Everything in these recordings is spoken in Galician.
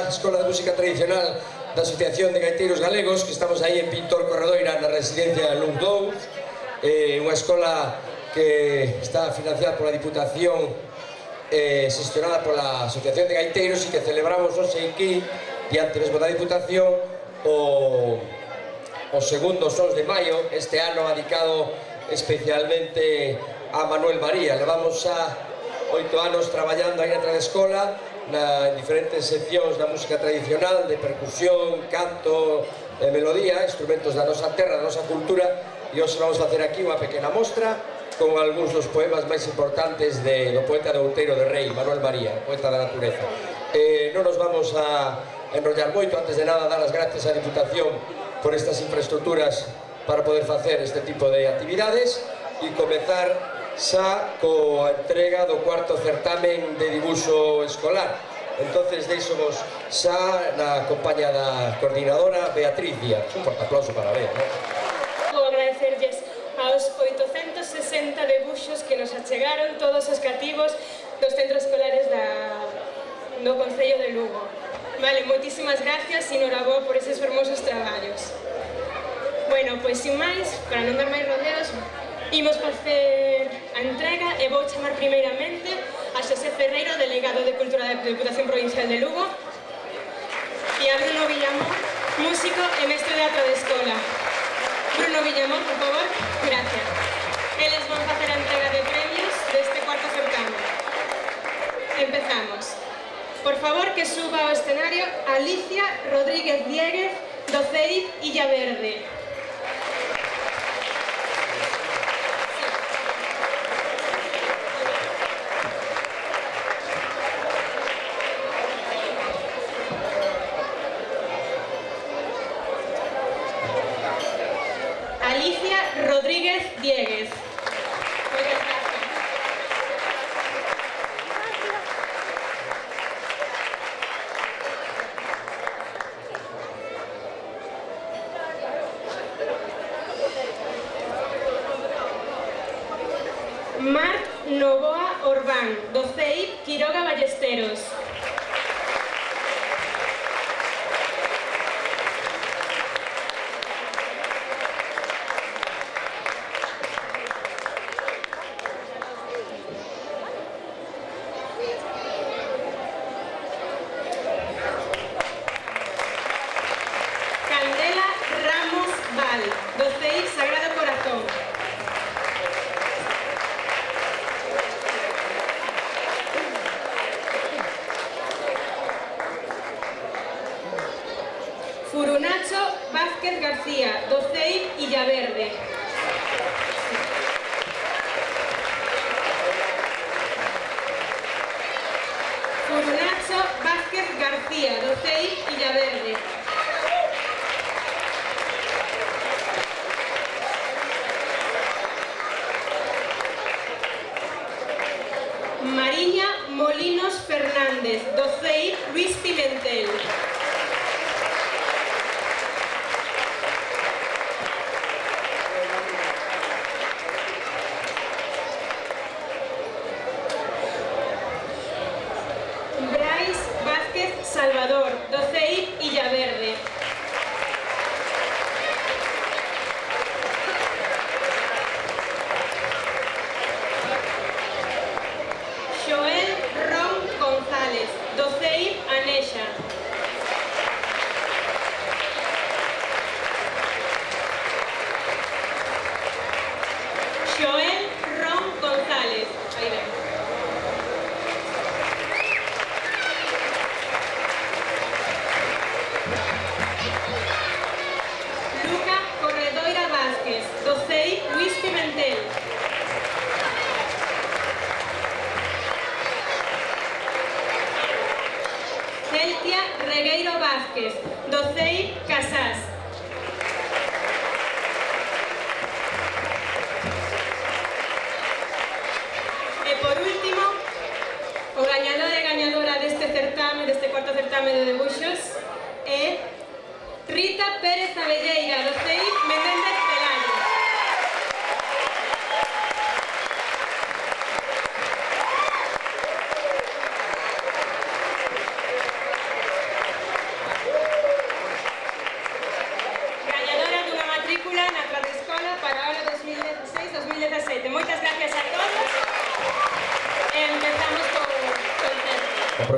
da Escola de Música Tradicional da Asociación de Gaiteiros Galegos, que estamos aí en Pintor Corredoira na residencia Lung 2, unha escola que está financiada pola Diputación, xestionada pola Asociación de Gaiteiros, e que celebramos hoxe aquí, diante mesmo da Diputación, o segundo Sons de Maio, este ano dedicado especialmente a Manuel María. Levamos xa 8 anos traballando aí na escola, en diferentes seccións da música tradicional, de percusión, canto, melodía, instrumentos da nosa terra, da nosa cultura, e hoxe vamos facer aquí unha pequena mostra con algúns dos poemas máis importantes do poeta de Outeiro de Rei, Manuel María, poeta da natureza. Non nos vamos a enrollar moito. Antes de nada, dar as gracias á Diputación por estas infraestructuras para poder facer este tipo de actividades e comezar xa coa entrega do cuarto certamen de dibuixo escolar. Entonces deixomos xa na compañía da coordinadora Beatriz Díaz. Un forte aplauso para Bea, non? Vou agradecerlles aos 860 debuxos que nos achegaron todos os cativos dos centros escolares do Concello de Lugo. Vale, moitísimas gracias, Inorabó, por eses fermosos traballos. Bueno, pois sin máis, para non dar máis rodeos, imos facer a entrega e vou chamar primeiramente a Xosé Ferreiro, delegado de Cultura da Diputación Provincial de Lugo, e a Bruno Villamor, músico e mestre de teatro de escola. Bruno Villamor, por favor. Gracias. Eles van facer a entrega de premios deste cuarto certamen. Empezamos. Por favor, que suba ao escenario Alicia Rodríguez Dieguez, do CEIP Illa Verde. Alicia Rodríguez Dieguez. Marc Novoa Orbán, do CEIP Quiroga Ballesteros. Candela Ramos Val, do CEIP Sagrado Corazón. Furunacho Vázquez García, do CEIP Illa Verde. Furunacho Vázquez García, do CEIP Illa Verde. Mariña Molinos Fernández, do CEIP Luis Pimentel. Brais Vázquez Salvador, do CEIP Illa Verde. Xoel Ron González, do CEIP Anexa. Xoel Ron González. Aí ven. Luca Corredoira Vázquez, do CEIP Luis Pimentel. Celtia Regueiro Vázquez, do CEIP Casás. E por último, o gañador e gañadora deste certame, deste cuarto certame de debuxos, é Rita Pérez Abelleira, do CEIP Menéndez Pelayo.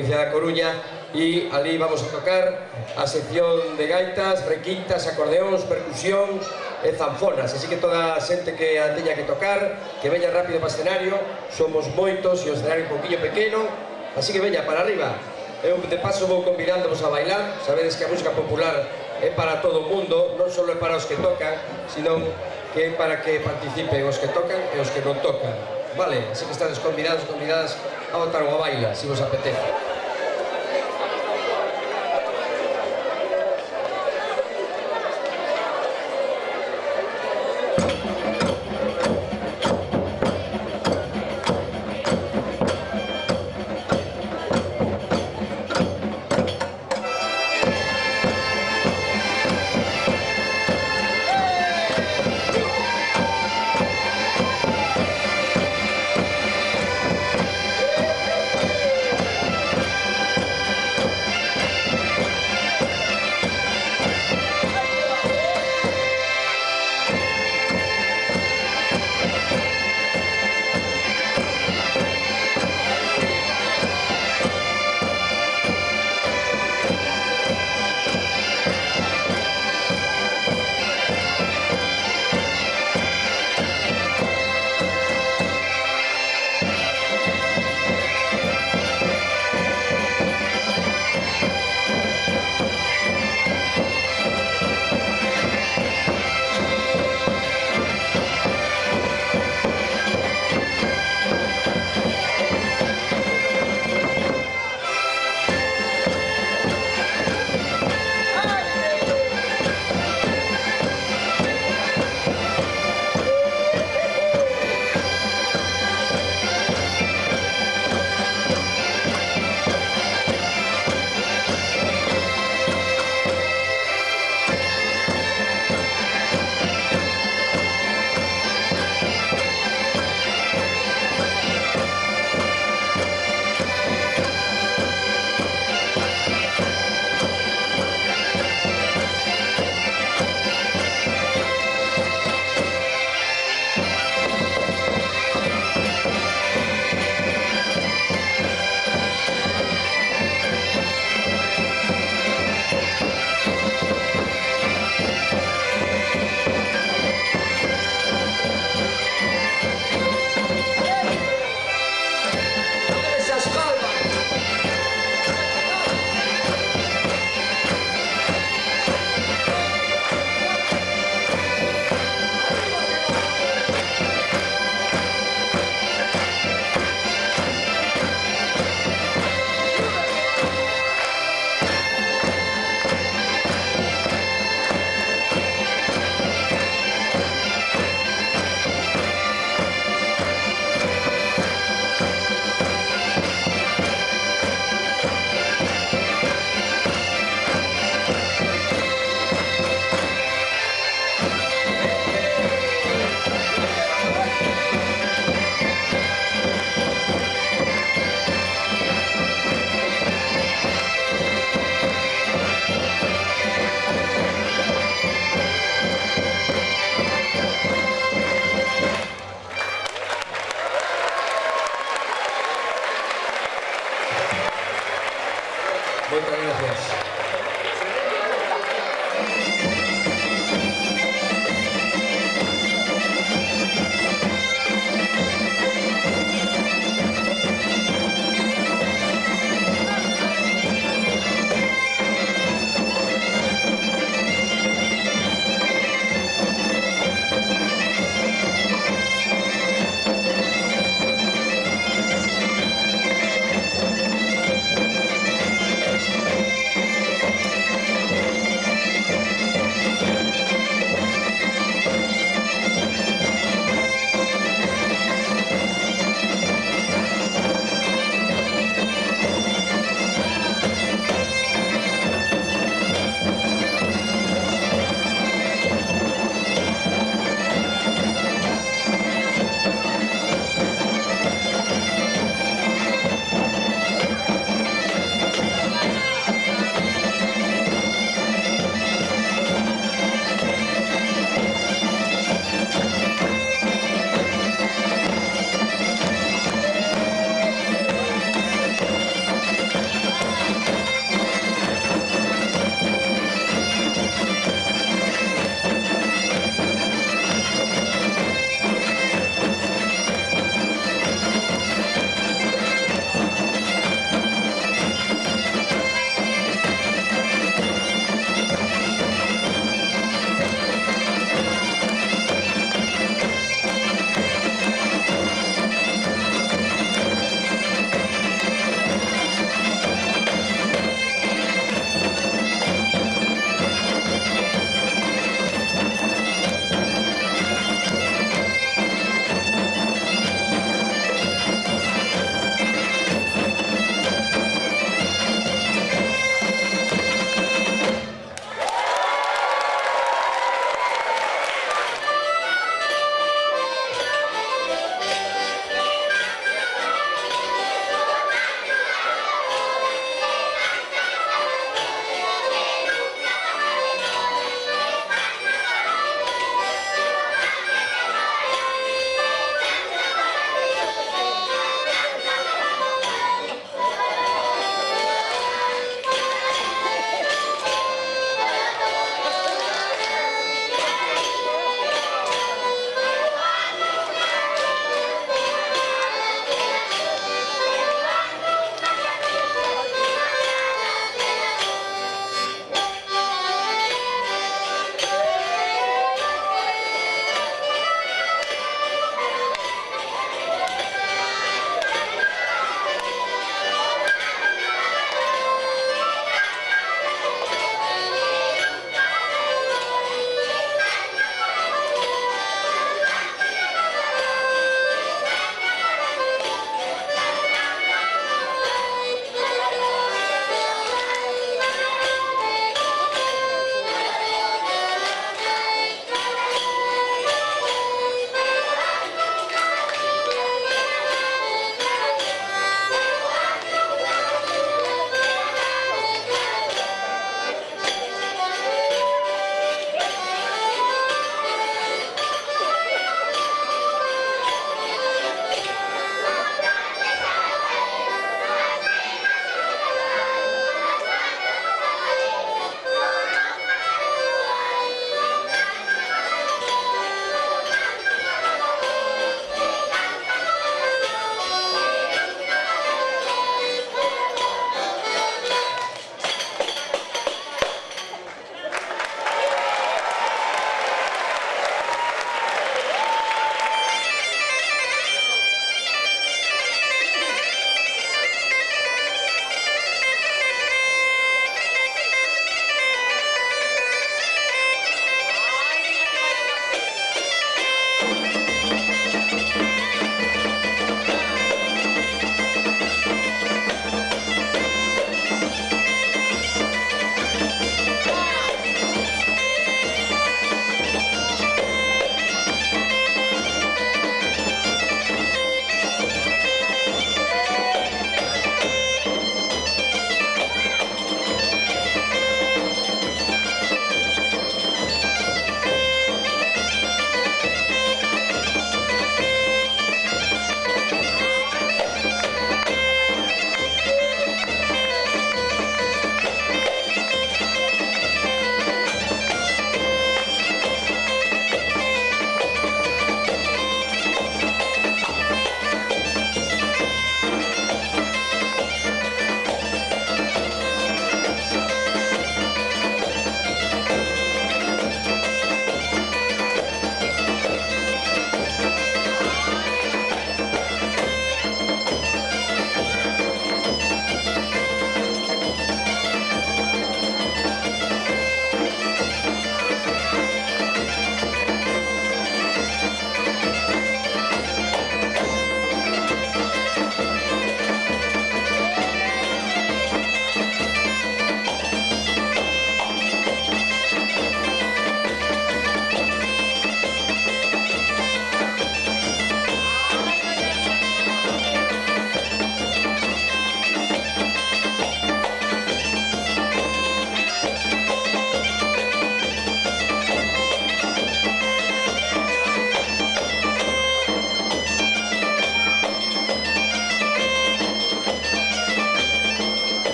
provincia da Coruña, e ali vamos a tocar a sección de gaitas, requintas, acordeóns, percusións e zanfonas, así que toda a xente que a teña que tocar, que veña rápido para o escenario, somos moitos e o escenario un poquinho pequeno, así que veña para arriba. Eu de paso vou convidándonos a bailar, sabedes que a música popular é para todo o mundo, non só é para os que tocan, sino que é para que participen os que tocan e os que non tocan. Vale, así que estades convidados, convidadas a botar unha baila, se vos apetece.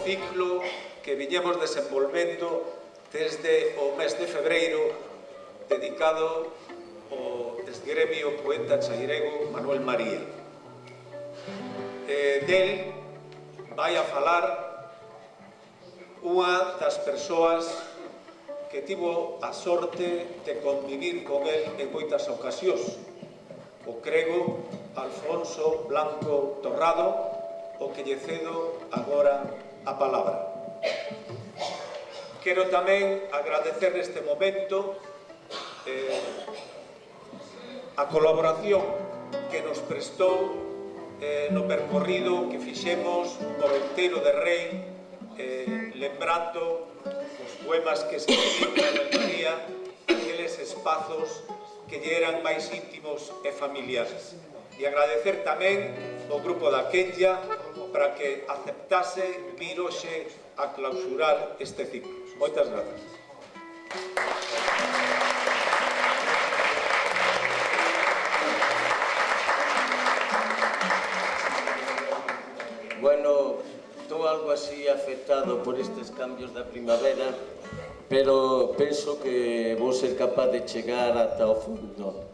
ciclo que viñemos desenvolvendo desde o mes de febreiro, dedicado ao exgremio poeta chairego Manuel María. Del vai a falar unha das persoas que tivo a sorte de convivir con el en moitas ocasións, o crego Alfonso Blanco Torrado, o que lle cedo agora a palabra. Quero tamén agradecer neste momento a colaboración que nos prestou no percorrido que fixemos por Outeiro de Rei, lembrando os poemas que escribiu Manuel María, aqueles espazos que lle eran máis íntimos e familiares. E agradecer tamén ao grupo da Quenya para que aceptase vir hoxe a clausurar este ciclo. Moitas grazas. Bueno, estou algo así afectado por estes cambios da primavera, pero penso que vou ser capaz de chegar ata o fondo.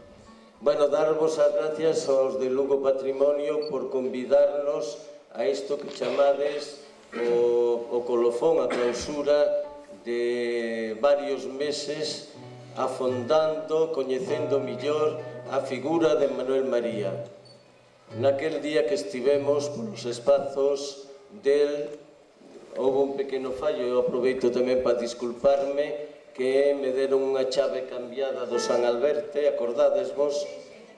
Bueno, darvos as gracias aos de Lugo Patrimonio por convidarnos a isto que chamades o colofón, a clausura de varios meses afondando, coñecendo millor a figura de Manuel María. Naquel día que estivemos polos espazos del, houve un pequeno fallo, eu aproveito tamén para disculparme, que me deron unha chave cambiada do San Alberte, acordadesvos,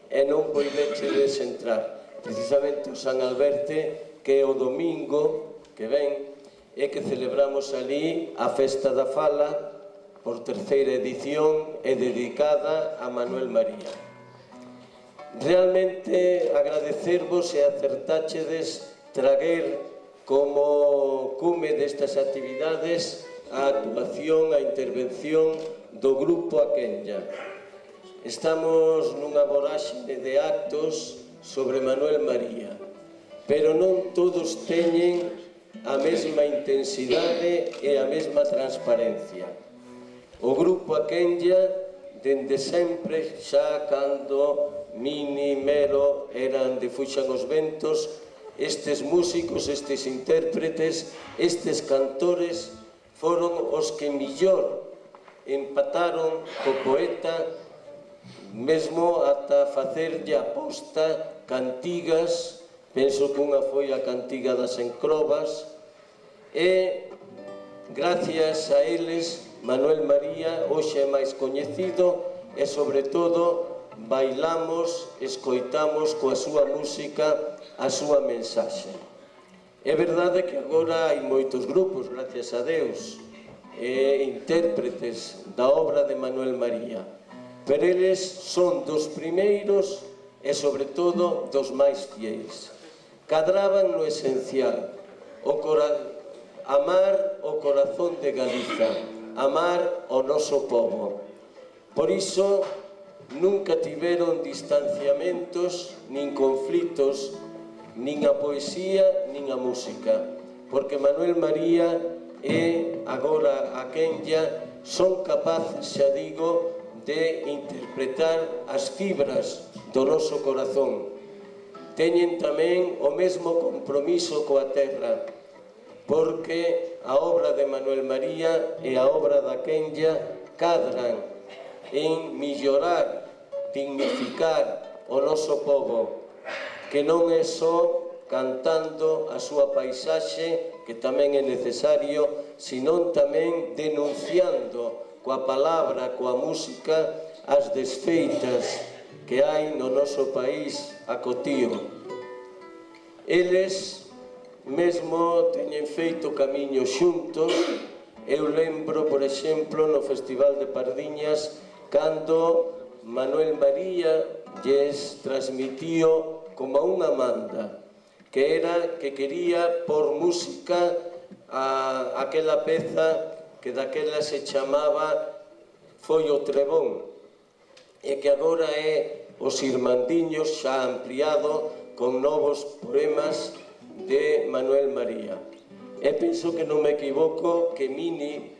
e non poidechedes entrar. Precisamente o San Alberte, que é o domingo que ven, e que celebramos ali a Festa da Fala por terceira edición e dedicada a Manuel María. Realmente agradecervos e acertáchedes traguer como cume destas actividades a actuación, a intervención do Grupo A Quenya. Estamos nunha voráxine de actos sobre Manuel María, pero non todos teñen a mesma intensidade e a mesma transparencia. O Grupo A Quenya, dende sempre, xa cando Mini, Melo eran de Fuxan os Ventos, estes músicos, estes intérpretes, estes cantores foron os que millor empataron co poeta, mesmo ata facerlle aposta cantigas. Penso que unha foi a cantiga das Encrobas, e gracias a eles Manuel María hoxe é máis coñecido e, sobre todo, bailamos, escoitamos coa súa música a súa mensaxe. É verdade que agora hai moitos grupos, gracias a Deus, intérpretes da obra de Manuel María, pero eles son dos primeiros e, sobre todo, dos máis fieis. Cadraban no esencial, amar o corazón de Galiza, amar o noso povo. Por iso, nunca tiveron distanciamentos, nin conflitos, nin a poesía, nin a música, porque Manuel María e agora a Quenya son capaces, xa digo, de interpretar as fibras do noso corazón. Teñen tamén o mesmo compromiso coa terra, porque a obra de Manuel María e a obra da Quenya cadran en mellorar, dignificar o noso povo, que non é só cantando a súa paisaxe, que tamén é necesario, senón tamén denunciando coa palabra, coa música, as desfeitas que hai no noso país acotío. Eles mesmo teñen feito camiño xuntos. Eu lembro, por exemplo, no Festival de Pardiñas, cando Manuel María lles transmitiu como unha manda, que era que quería por música a aquela peza que daquela se chamaba Foi o Trebón, e que agora é Os Irmandiños, xa ampliado con novos poemas de Manuel María. E penso que non me equivoco que Mini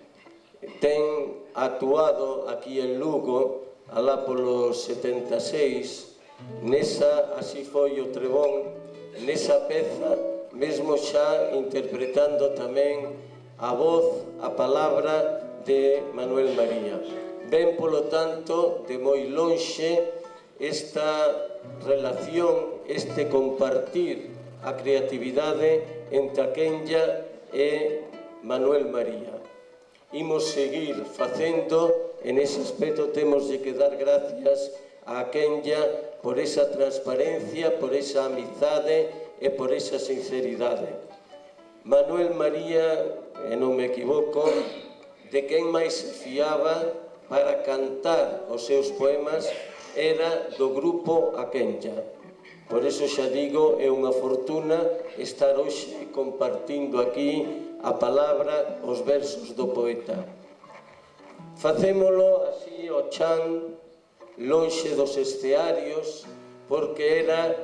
ten actuado aquí en Lugo alá polo 76 nesa Así foi o Trebón, nesa peza, mesmo xa interpretando tamén a voz, a palabra de Manuel María. Ven, polo tanto, de moi lonxe esta relación, este compartir a creatividade entre a Quenlla e Manuel María. Imos seguir facendo, en ese aspecto temos de que dar gracias a Quenlla por esa transparencia, por esa amizade e por esa sinceridade. Manuel María, e non me equivoco, de quen máis se fiaba para cantar os seus poemas era do grupo A Quenlla. Por iso xa digo, é unha fortuna estar hoxe compartindo aquí a palabra, os versos do poeta. Facémolo así ao chan, lonxe dos estearios, porque era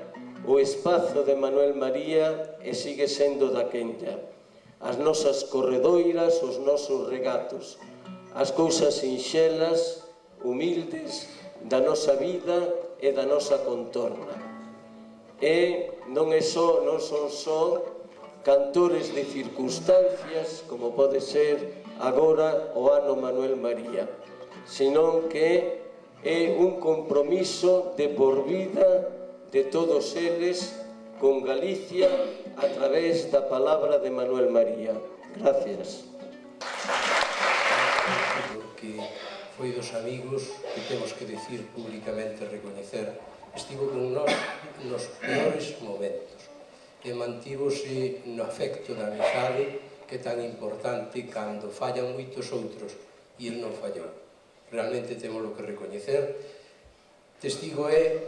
o espazo de Manuel María e sigue sendo da Quenlla. As nosas corredoiras, os nosos regatos, as cousas sinxelas, humildes, da nosa vida e da nosa contorna. E non son só cantores de circunstancias, como pode ser agora o ano Manuel María, senón que é un compromiso de por vida de todos eles con Galicia a través da palabra de Manuel María. Gracias. Porque foi dos amigos que temos que decir públicamente, recoñecer, estivo con nós nos peores momentos e mantívose no afecto da amizade que é tan importante cando fallan moitos outros e el non fallou. Realmente temos que recoñecer. Testigo é,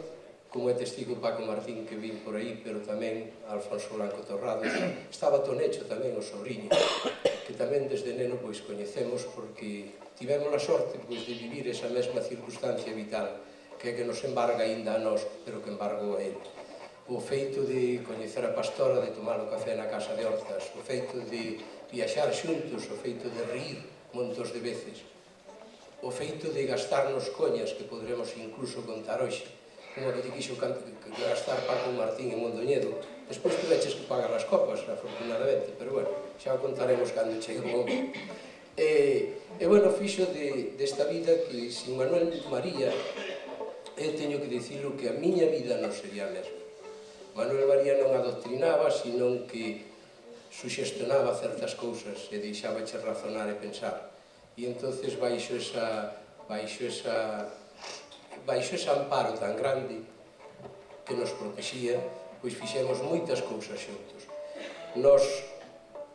como é testigo Paco Martín que vin por aí, pero tamén Alfonso Blanco Torrado, estaba Tonecho tamén, o sobrinho, que tamén desde neno pois coñecemos porque tivemos a sorte pois de vivir esa mesma circunstancia vital que nos embarga aínda a nós, pero que embargou a ele. O feito de coñecer a pastora, de tomar o café na casa de Hortas, o feito de viaxar xuntos, o feito de rir montos de veces, o feito de gastarnos coñas que podremos incluso contar hoxe, como que te quixo gastar Paco Martín en Mondoñedo. Despois tuveches que pagar as copas, afortunadamente, pero bueno, xa o contaremos cando chegue o momento. E bueno, fixo desta vida que sin Manuel María eu teño que dicilo que a miña vida non sería a mesma. Manuel María non adoctrinaba, senón que suxestionaba certas cousas e deixábache razonar e pensar. E entonces baixo ese amparo tan grande que nos protexía, pois fixemos moitas cousas xuntos. Nos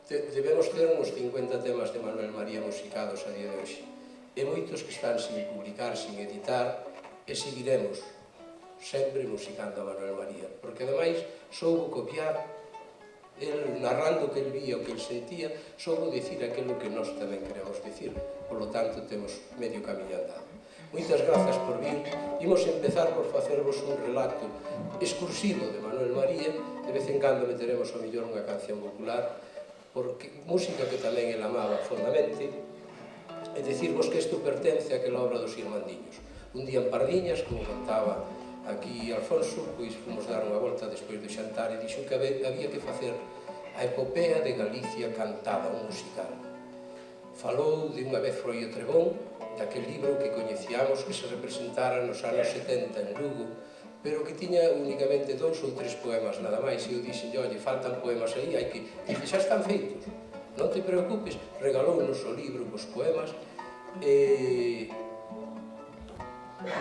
debemos ter uns 50 temas de Manuel María musicados a día de hoxe, e moitos que están sin publicar, sin editar, e seguiremos sempre musicando a Manuel María, porque ademais soubo copiar, el narrando o que el vía, o que el sentía, soubo dicir aquilo que nós tamén queremos dicir, polo tanto temos medio camiño andado. Moitas grazas por vir. Imos empezar por facervos un relato exclusivo de Manuel María, de vez en cando meteremos ao mellor unha canción popular, porque música que tamén el amaba fondamente, e dicirvos que isto pertence a aquela obra dos Irmandiños. Un día en Pardiñas, como contaba aquí Alfonso, pois fomos dar unha volta despois do xantar e dixo que había que facer a epopea de Galicia cantada, un musical. Falou de Unha vez foi o Trebón, daquel libro que coñecíamos que se representara nos anos 70 en Lugo, pero que tiña únicamente 2 ou 3 poemas nada máis, e eu dixen, oye, faltan poemas aí, hai que... Dice, xa están feitos, non te preocupes, regalounos o libro cos poemas, e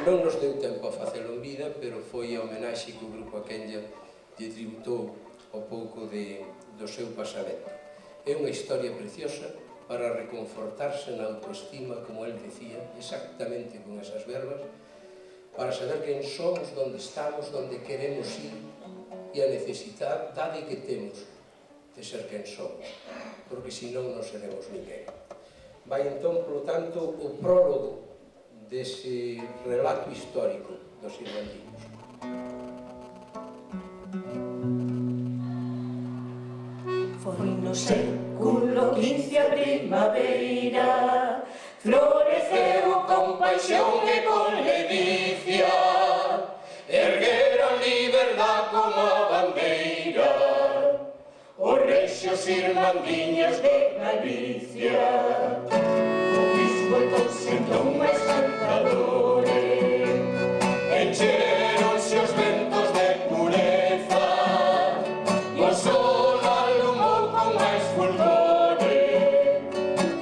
non nos deu tempo a facelo en vida, pero foi a homenaxe que o Grupo A Quenlla lle tributou o pouco do seu pasamento. É unha historia preciosa para reconfortarse na autoestima, como el decía, exactamente con esas verbas, para saber quen somos, onde estamos, onde queremos ir e a necesidade que temos de ser quen somos, porque senón non seremos ninguén. Vai entón, polo tanto, o prólogo dese relato histórico dos Irmandiños. Foi no século XV a primavera floreceu con paixón e con ledicia, ergueron liberdade como a bandeira os rexios irmandiños de Galicia. O bispo e todos entón máis cantadores, encheronse os ventos de pureza, e o sol alumou con máis fulgores,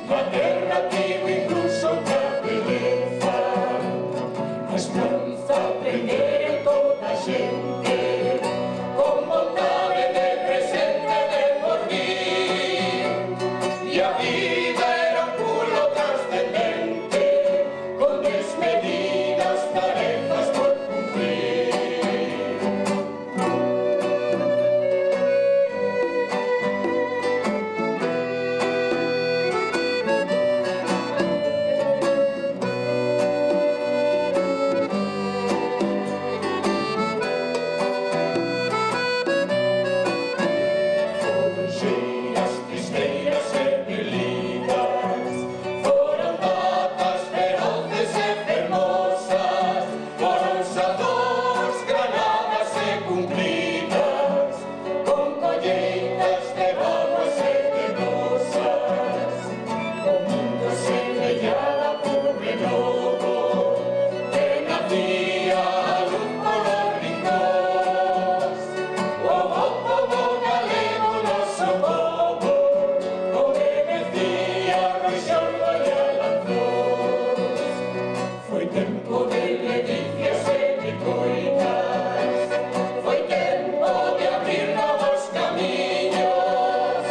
a terra tivo incluso outra beleza, a esperanza prender en toda a xente, con vontade de presente de porvir, e a vida era un pulo trascendente, con desmedidas tarefas por cumplir. Foron xeiras, tristeiras e pelidas, foron datas feroces e fermosas, foron xadós, granadas e cumplidas, con colleitas de vaguas e de rosas. O mundo se mellaba por renovo, que nacía a luz polos rincóns. O pobo galego, noso pobo, obedecía a Roxoldo e a Lanzós. Foi tempo de ledicias e de coitas, foi tempo de abrir novos camiños,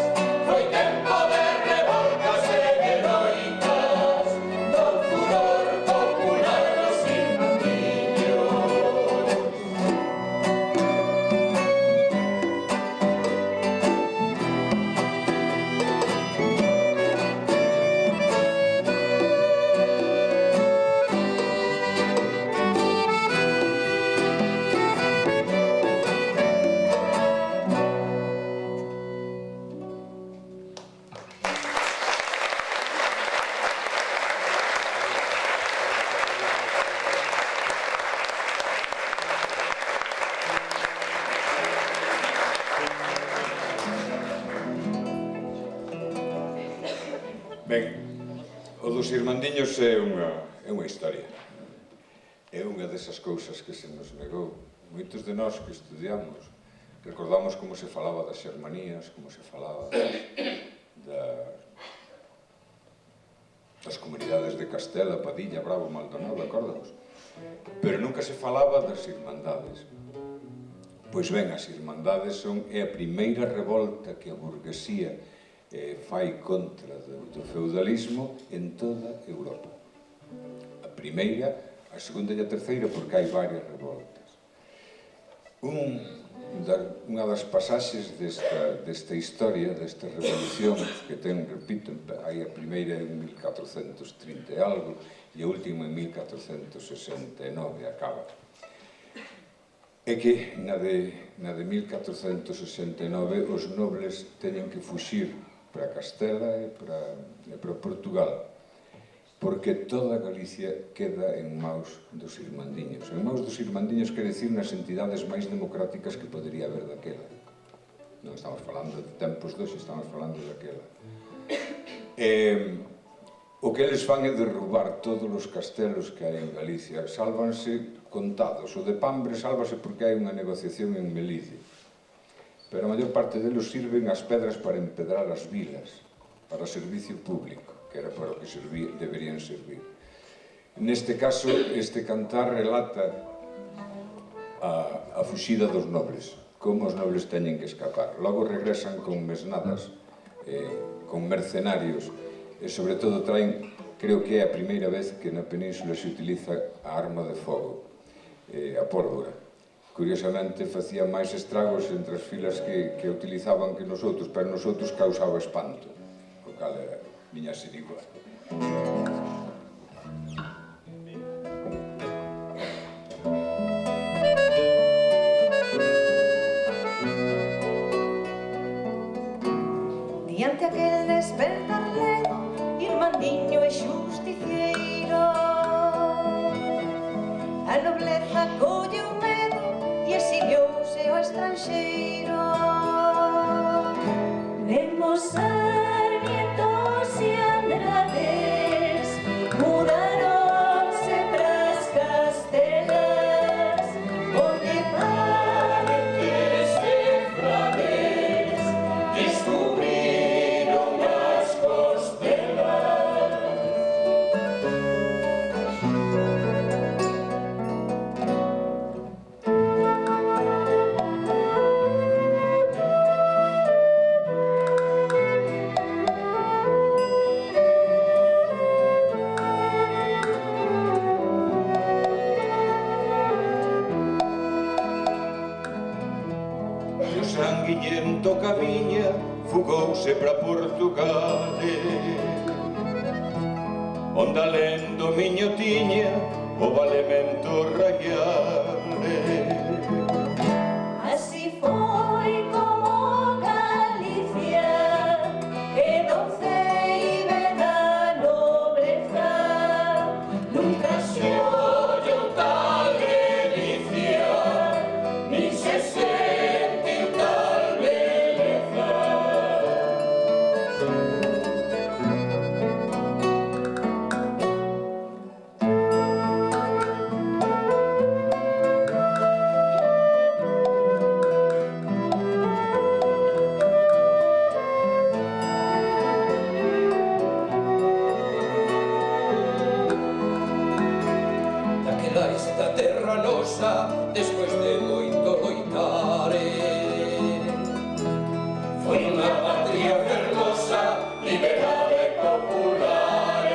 foi tempo de revoltas e de loitas, do furor popular dos irmandiños. Ben, o dos irmandiños é unha historia. É unha desas cousas que se nos negou. Moitos de nós que estudiamos recordamos como se falaba das xermanías, como se falaba das comunidades de Castela, Padilla, Bravo, Maldonado, acórdamos? Pero nunca se falaba das irmandades. Pois ben, as irmandades é a primeira revolta que a burguesía fai contra do feudalismo en toda Europa. A primeira, a segunda e a terceira, porque hai varias revoltas. Unha das pasaxes desta historia, desta revolución, que ten, repito, hai a primeira en 1430 e algo, e a última en 1469 acaba. É que na de 1469 os nobles teñen que fuxir para Castela e para Portugal, porque toda Galicia queda en maus dos irmandiños. En maus dos irmandiños quere dicir nas entidades máis democráticas que podería haber daquela. Non estamos falando de tempos dois, estamos falando daquela. O que eles fan é derrubar todos os castelos que hai en Galicia. Sálvanse contados. O de Pambre sálvase porque hai unha negociación en Melide. Pero a maior parte deles sirven as pedras para empedrar as vilas, para servicio público, que era para o que deberían servir. Neste caso, este cantar relata a fuxida dos nobles, como os nobles teñen que escapar. Logo regresan con mesnadas, con mercenarios, e sobre todo traen, creo que é a primeira vez que na península se utiliza a arma de fogo, a pólvora. Curiosamente, facía máis estragos entre as filas que utilizaban que nosotros, pero nosotros causaba espanto, o cal era, viña a ser igual. Mediante aquel despertar ledo, irmandiño e xusticiero, a nobleza colle o medo e exiliouse ao estranxeiro. Lemos Sarmientos e Andrades mudaronse pras Castelas, onde valentes e frades descubriron as costelas. E o sanguiñento camiña fugouse pra Portugal, onde alén do miño tiña o valemento raial. Así foi como Galicia quedou ceibe da nobreza. Nunca se oyó tal delicia, ni se sente tal beleza. Daquela esta terra nosa, despois de moito loitar, foi unha patria fermosa, liberada e popular.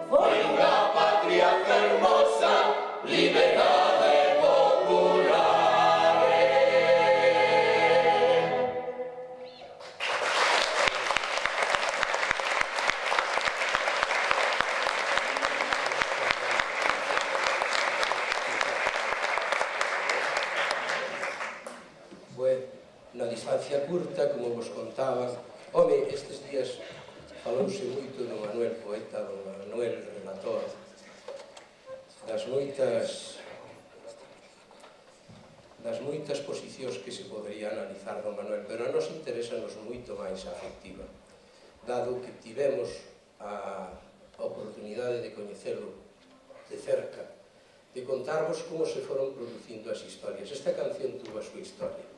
Foi unha patria fermosa, liberada e popular. Bueno, na distancia curta, como vos contaba, home, estes días falouse moito do Manuel poeta, do Manuel relator, das moitas posicións que se podría analizar do Manuel, pero a nos interesanos moito máis a afectiva, dado que tivemos a oportunidade de coñecelo de cerca, de contarvos como se foron producindo as historias. Esta canción tuvo a súa historia.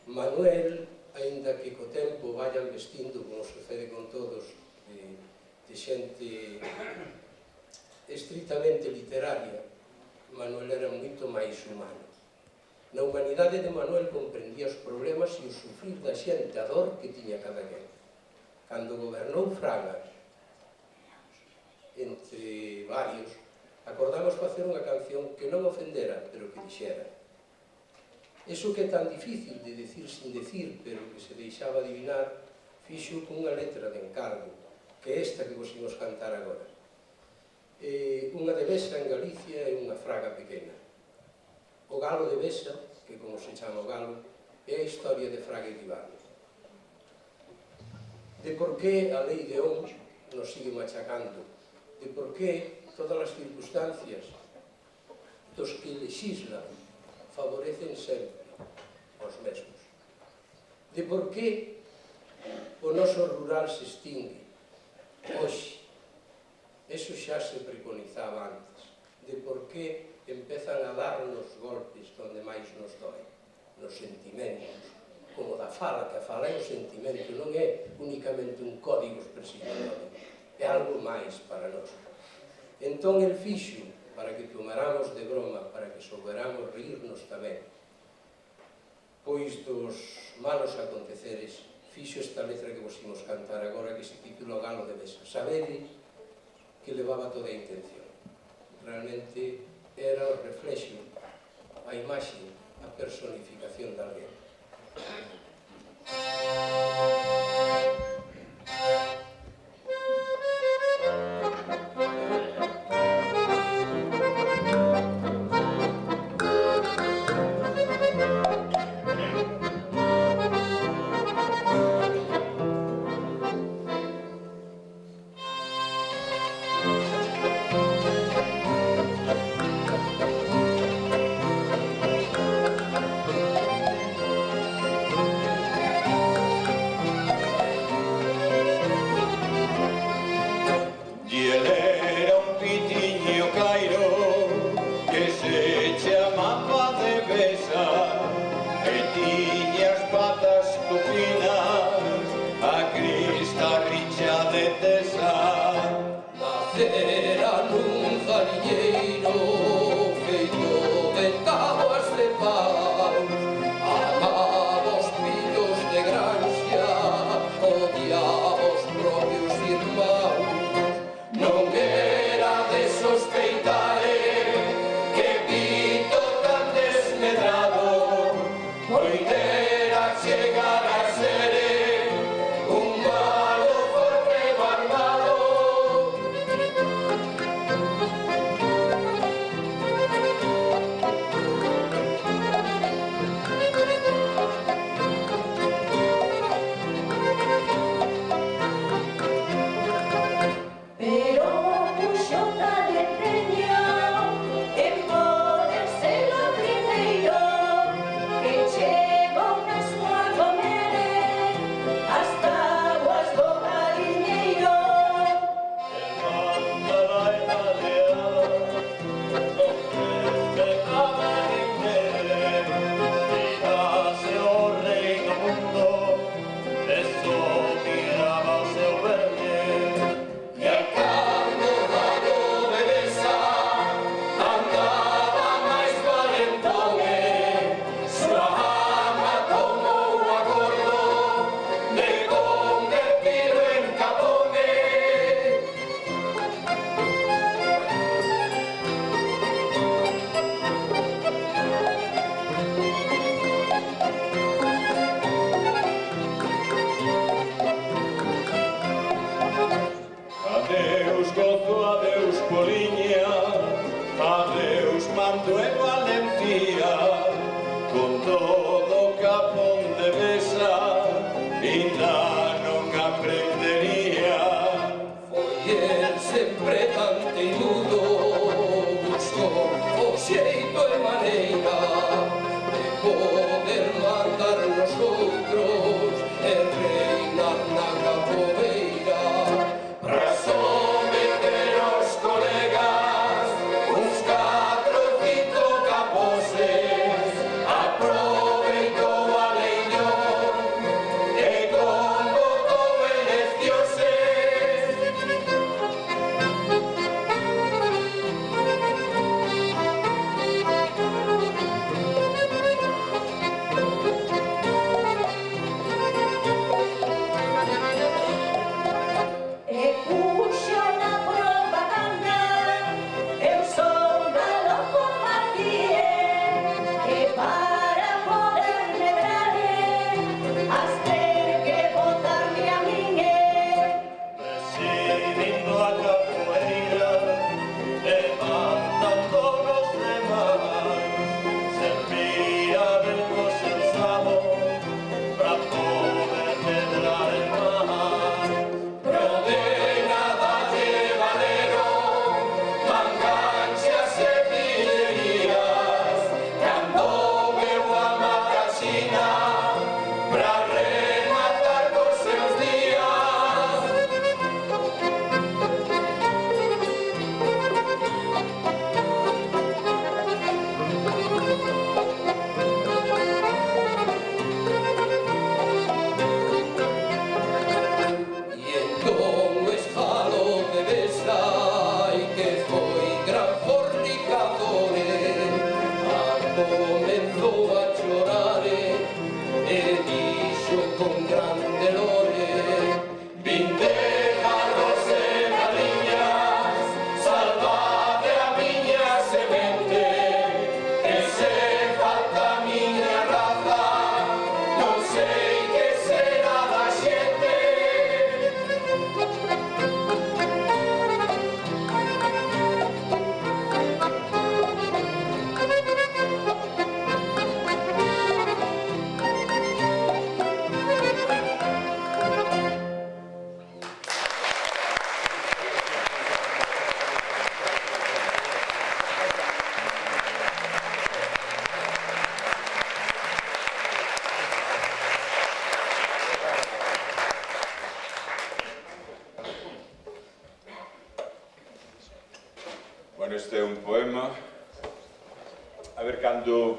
Manuel, aínda que co tempo vayan vestindo, como sucede con todos, de xente estritamente literaria, Manuel era moito máis humano. Na humanidade de Manuel comprendía os problemas e o sufrir da xente, a dor que tiña cada quen. Cando gobernou Fraga, entre varios, acordamos facer unha canción que non ofendera, pero que dixera. Eso que é tan difícil de decir sin decir, pero que se deixaba adivinar, fixo cunha letra de encargo, que é esta que vos imos cantar agora. Unha de Besa en Galicia e unha fraga pequena. O galo de Besa, que como se chama o galo, é a historia de Fraga e Iván. De por que a lei de Oms nos sigue machacando, de por que todas as circunstancias dos que legislan favorecen sempre os mesmos. De por que o noso rural se extingue hoxe. Eso xa se preconizaba antes. De por que empezan a darnos golpes onde máis nos dói, nos sentimentos, como da fala, que a fala é o sentimento, non é únicamente un código expresivo, é algo máis para nós. Entón, el fixo, para que tomáramos de broma, para que souberamos rirnos tamén, pois dos malos aconteceres, fixo esta letra que vos imos cantar agora, que se titula O galo de Besa. Sabede que levaba toda a intención. Realmente era o reflexo, a imaxe, a personificación de alguén. Aínda non aprendería. Foi el sempre tan teimudo, buscou o xeito e maneira de poder mandar nos outros e reinar na capoeira. Pra someter os colegas uns 4 ou 5 caposes, aproveitou a leñón e convocou eleccións. E puxo na propaganda, eu son galo como aquí que para poder medrar has ter que botarme a min Presidindo a capoeira, levantando los demás, servía del consensuado pra poder medrar el mar. Pero de nada lle valeron manganxas e pillerías, cando veu a Macaxina pra rematar cos seus días. E entón o escalo de besta e que foi gran fornicador comenzou a chorar e dixo con grande lore: vinde carros e galiñas, salvade a miña semente, que se falta a miña raza, non sei que será da xente. Bueno, este é un poema. A ver, cando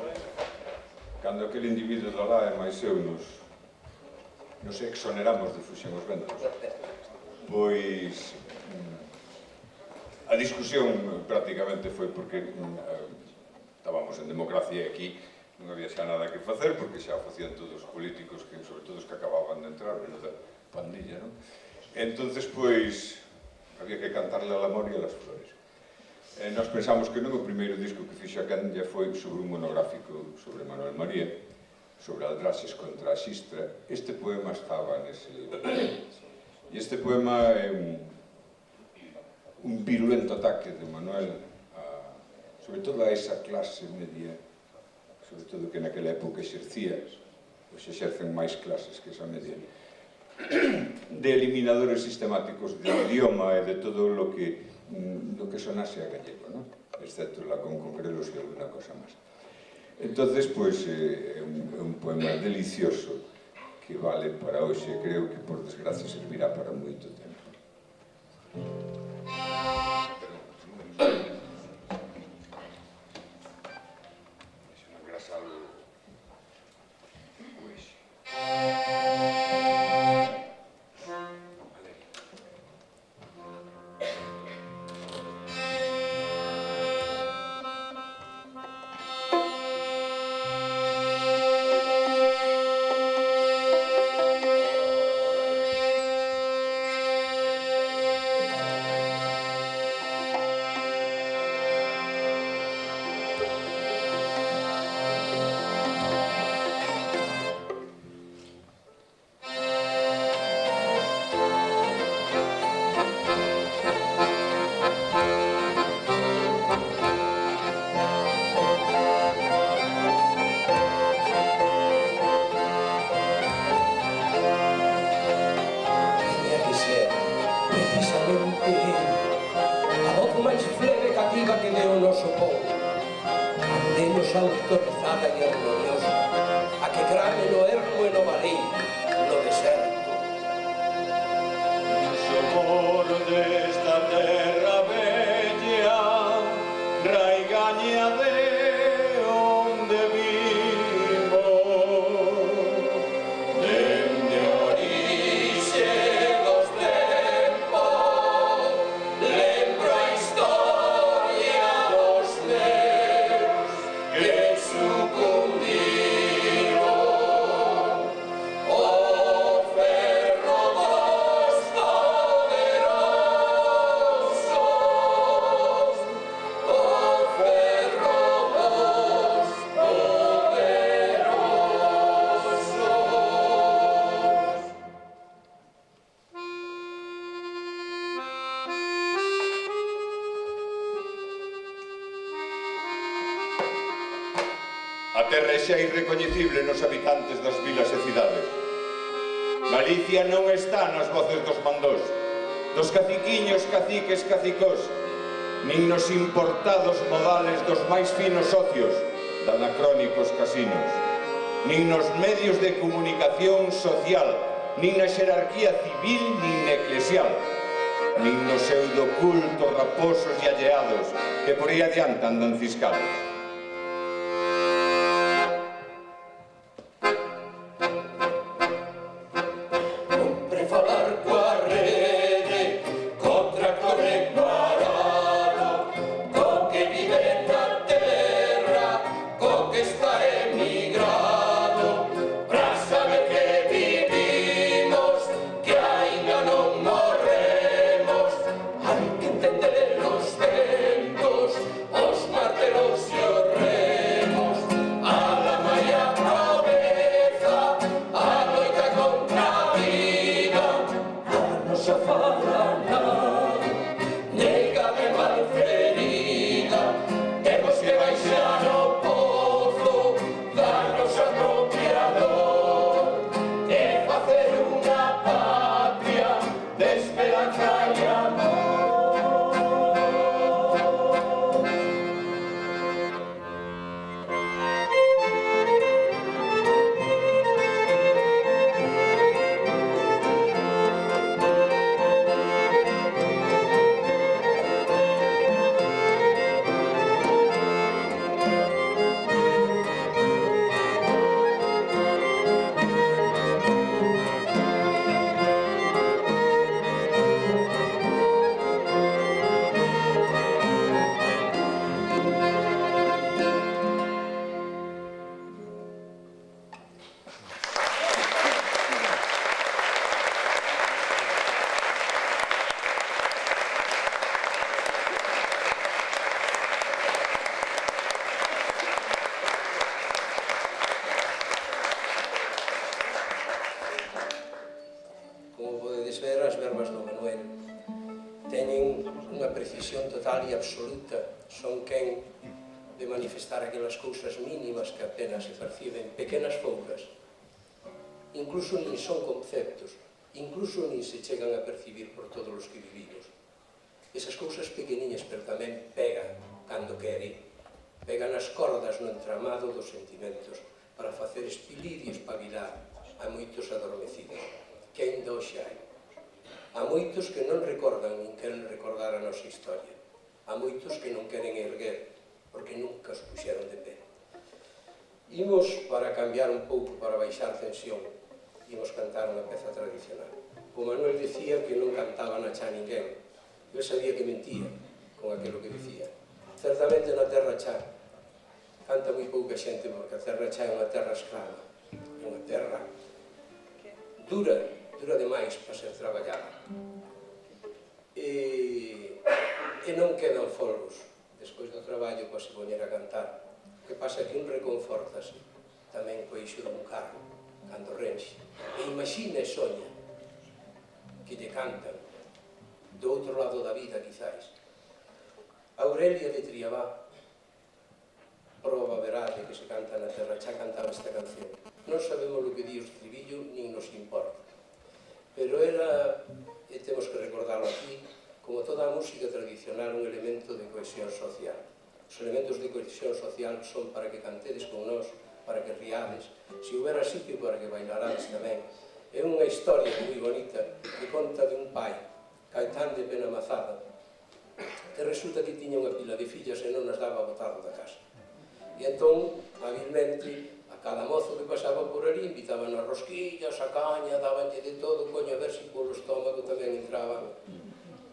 aquel individuo do lá e máis eu nos exoneramos de Fuxen os Ventos, pois a discusión prácticamente foi porque estábamos en democracia e aquí non había xa nada que facer porque xa facían todos os políticos, que sobre todo os que acababan de entrar, menuda pandilla, non? Entonces, pois, había que cantarle al amor e a las flores. Nós pensamos que non o primeiro disco que fixo a Candya foi sobre un monográfico sobre Manuel María, sobre Aldraxes contra a Xistra. Este poema estaba nese libro. E este poema é un virulento ataque de Manuel sobre todo a esa clase media, sobre todo que naquela época exercía, pois exercen máis clases que esa media, de eliminadores sistemáticos do idioma e de todo lo que sonase a gallego, ¿no? Excepto la con congrelos e alguna cosa máis. Entonces, pois, é un poema delicioso que vale para hoxe, creo que por desgracia servirá para moito tempo. Deixa non engrasalo hoxe. nos autorizada e armoniosa, a que crame no ermo e no baleiro, no deserto. Somor desta terra bella, raigaña de onde vimos, dende orixe dos tempos, lembro a historia dos meus que sucumbiron ao ferro dos poderosos, ao ferro dos poderosos. A terra é xa irrecoñecible nos habitantes das vilas e cidades. Galicia non está nas voces dos mandós, dos caciquiños, caciques, cacicós, nin nos importados modales dos máis finos socios de anacrónicos casinos, nin nos medios de comunicación social, nin na xerarquía civil nin eclesial, nin nos pseudocultos raposos e alleados que por aí adiante andan ciscados. Compre falar coa rede, co tractor reparado, co que vive na terra, co que está emigrado, pra saber que vivimos, que ainda non morremos. Hai que entender os ventos, os martelos e os remos, a lama e a pobreza, a loita contra a vida, a nosa falana, nega de malferida. Temos que baixar ao pozo da nosa propia dor e facer unha patria de esperanza e amor. Como podedes ver, as verbas do Manuel teñen unha precisión total e absoluta. Son quen de manifestar aquelas cousas mínimas que apenas se perciben, pequenas fougas. Incluso nin son conceptos, incluso nin se chegan a percibir por todos os que vivimos. Esas cousas pequeniñas, pero tamén pegan cando queren. Pegan as cordas no entramado dos sentimentos para facer espilir e espabilar a moitos adormecidos, que ainda hoxe hai. Há moitos que non recordan nin queren recordar a nosa historia. Há moitos que non queren erguer, porque nunca os puxeron de pé. Imos, para cambiar un pouco, para baixar tensión, imos cantar unha peza tradicional. O Manuel decía que non cantaba na cha ninguén. Eu sabía que mentía con aquilo que decía. Certamente na terra cha canta moi pouca xente, porque a terra cha é unha terra esclava, é unha terra dura demais para ser traballada. E non quedan folgos despois do traballo para se poñer a cantar. O que pasa é que un reconfortase tamén co eixo dun carro cando renxe, e imagina e soña que lle cantan do outro lado da vida, quizás. Aurelia de Triabá, prova verade que se canta na terra cha, cantaba esta canción. Non sabemos o que di o estribillo, nin nos importa, pero era, e temos que recordarlo aquí, como toda a música tradicional, un elemento de cohesión social. Os elementos de cohesión social son para que cantedes con nós, para que riades, se houbera sitio para que bailarades tamén. É unha historia moi bonita que conta de un pai, Caetán de Benamazada, que resulta que tiña unha pila de fillas e non as daba botado da casa. E entón, habilmente, a cada mozo que pasaba por ali invitaban as rosquillas, a caña, dabanlle de todo, coño, a ver se polo estómago tamén entraban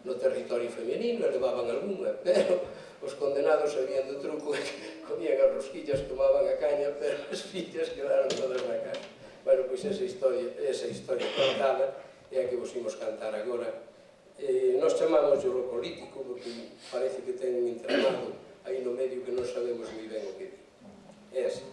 no territorio femenino e levaban algunha, pero os condenados sabían do truco e comían as rosquillas, tomaban a caña, pero as fillas quedaron todas na casa. Bueno, pois esa historia contada é a que vos imos cantar agora. Nos chamamos o político porque parece que ten un entramado aí no medio que non sabemos moi ben o que di. É así.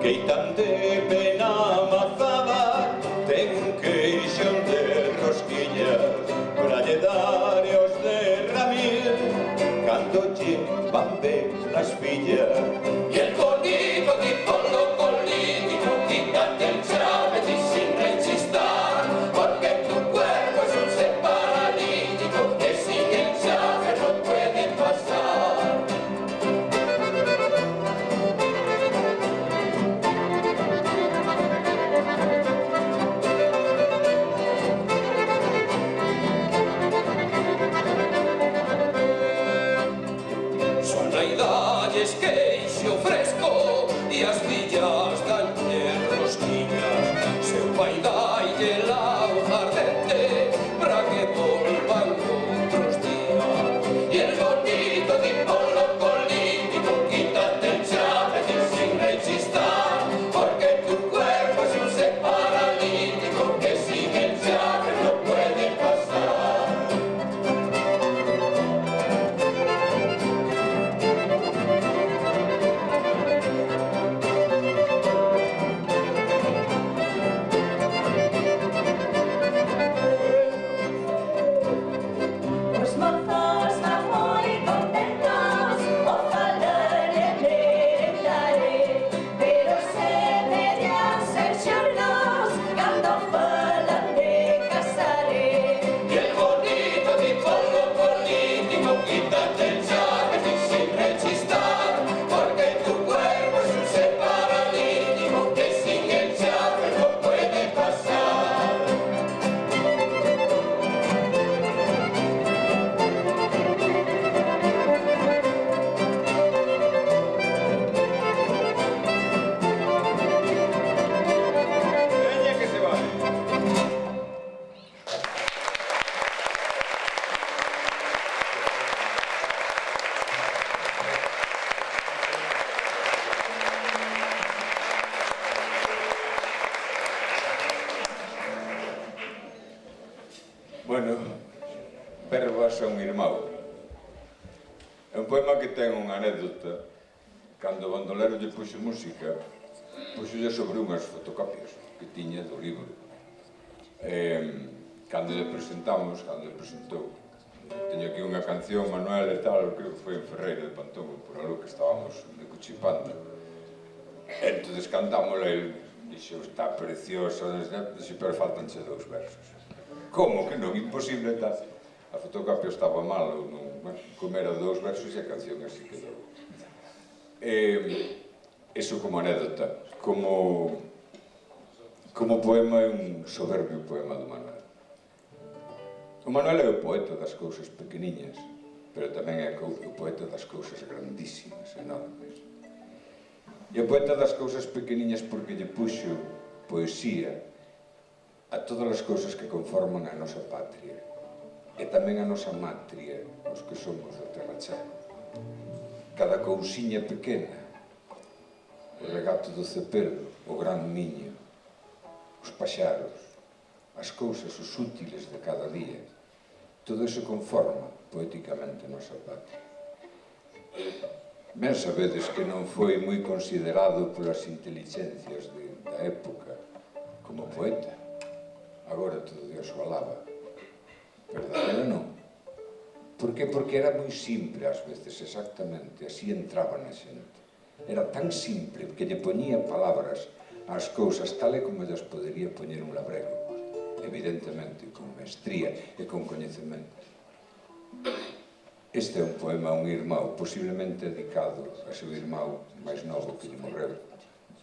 Caetán de Benamazada ten un queixón de rosquillas para lle dar os de Ramil cando lle van ver las fillas. Y el bonito tipo lo político, quítate el chávez y sin rechistar, porque tu cuerpo es un ser paralítico que sin el chávez no puede pasar. Son naidades queixo fresco e as fillas danlle rosquillas. Seu pai dalle lauza ardente para que volvan outros días. Y el bonito tipo lo político, quítate el chávez y sin rechistar, porque tu cuerpo es un ser paralítico que sin el chávez no puede pasar. Os mozos van moi contentos ao falar e merendare, pero se deberían ser xordos cando falan de casare. Y el bonito tipo lo político, quítate el chávez y sin rechistar, porque tu cuerpo es un ser paralítico que sin el chávez no puede pasar. Veña que se vai. Bueno, Verbas a un irmão. É un poema que ten unha anécdota. Cando o bandolero lle puxo música, puxolle sobre unhas fotocopias que tiña do libro. Cando lle presentamos, cando lle presentou, teño aquí unha canción, Manuel e tal, creo que foi en Ferreira de Pantón, por algo que estábamos de Cuchipanda. Entón cantamos e ele dixo, está precioso, pero faltanche 2 versos. Como que non? Imposible, tal. A fotocopia estaba mal, ou non, bueno, como era 2 versos e a canción así quedou. Eso como anécdota, como poema é un soberbio poema do Manuel. O Manuel é o poeta das cousas pequeniñas, pero tamén é o poeta das cousas grandísimas, enormes. E o poeta das cousas pequeniñas porque lle puxo poesía a todas as cousas que conforman a nosa patria e tamén a nosa matria, os que somos da Terra Chá. Cada cousiña pequena, o regato do cepelo, o gran miño, os paxaros, as cousas, os útiles de cada día, todo iso conforma poéticamente a nosa patria. Ben sabedes que non foi moi considerado polas intelixencias da época como poeta. Agora todo Dios o alaba, pero daquela non. Por que? Porque era moi simple ás veces, exactamente, así entraba na xente. Era tan simple que lle poñía palabras ás cousas tal e como llas podería poñer un labrego, evidentemente, con mestría e con coñecemento. Este é un poema a un irmão, posiblemente dedicado a seu irmão máis novo que lle morreu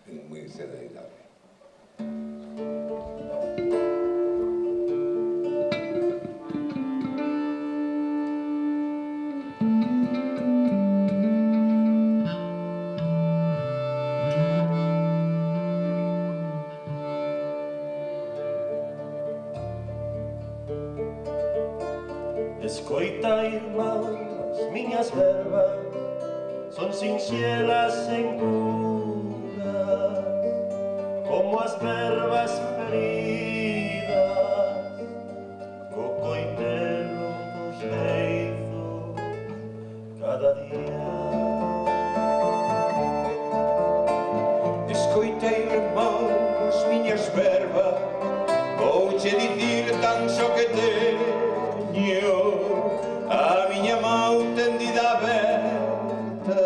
en moi ceda idade. Escoita, irmão, as miñas verbas son sinxelas sen curas, como as verbas feridas co coitelo dos beizos cada día. Escoita, irmão, as miñas verbas, vouche dicir tan só que teño a miña mão tendida aberta,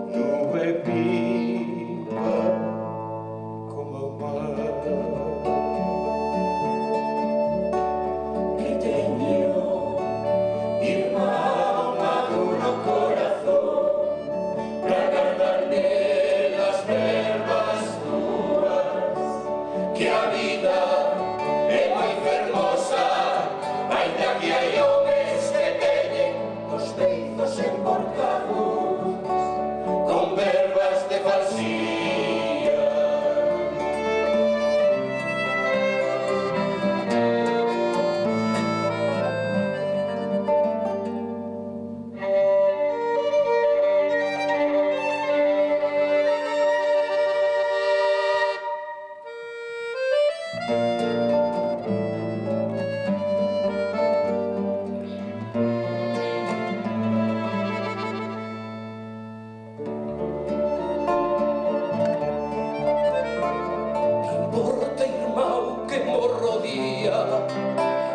nube viva como o mar. Que teño, irmão, maduro corazón, pra guardar nelas verbas túas, que a vida é moi fermosa. Ainda que hai homes que teñen os beizos emborcados con verbas de falsía.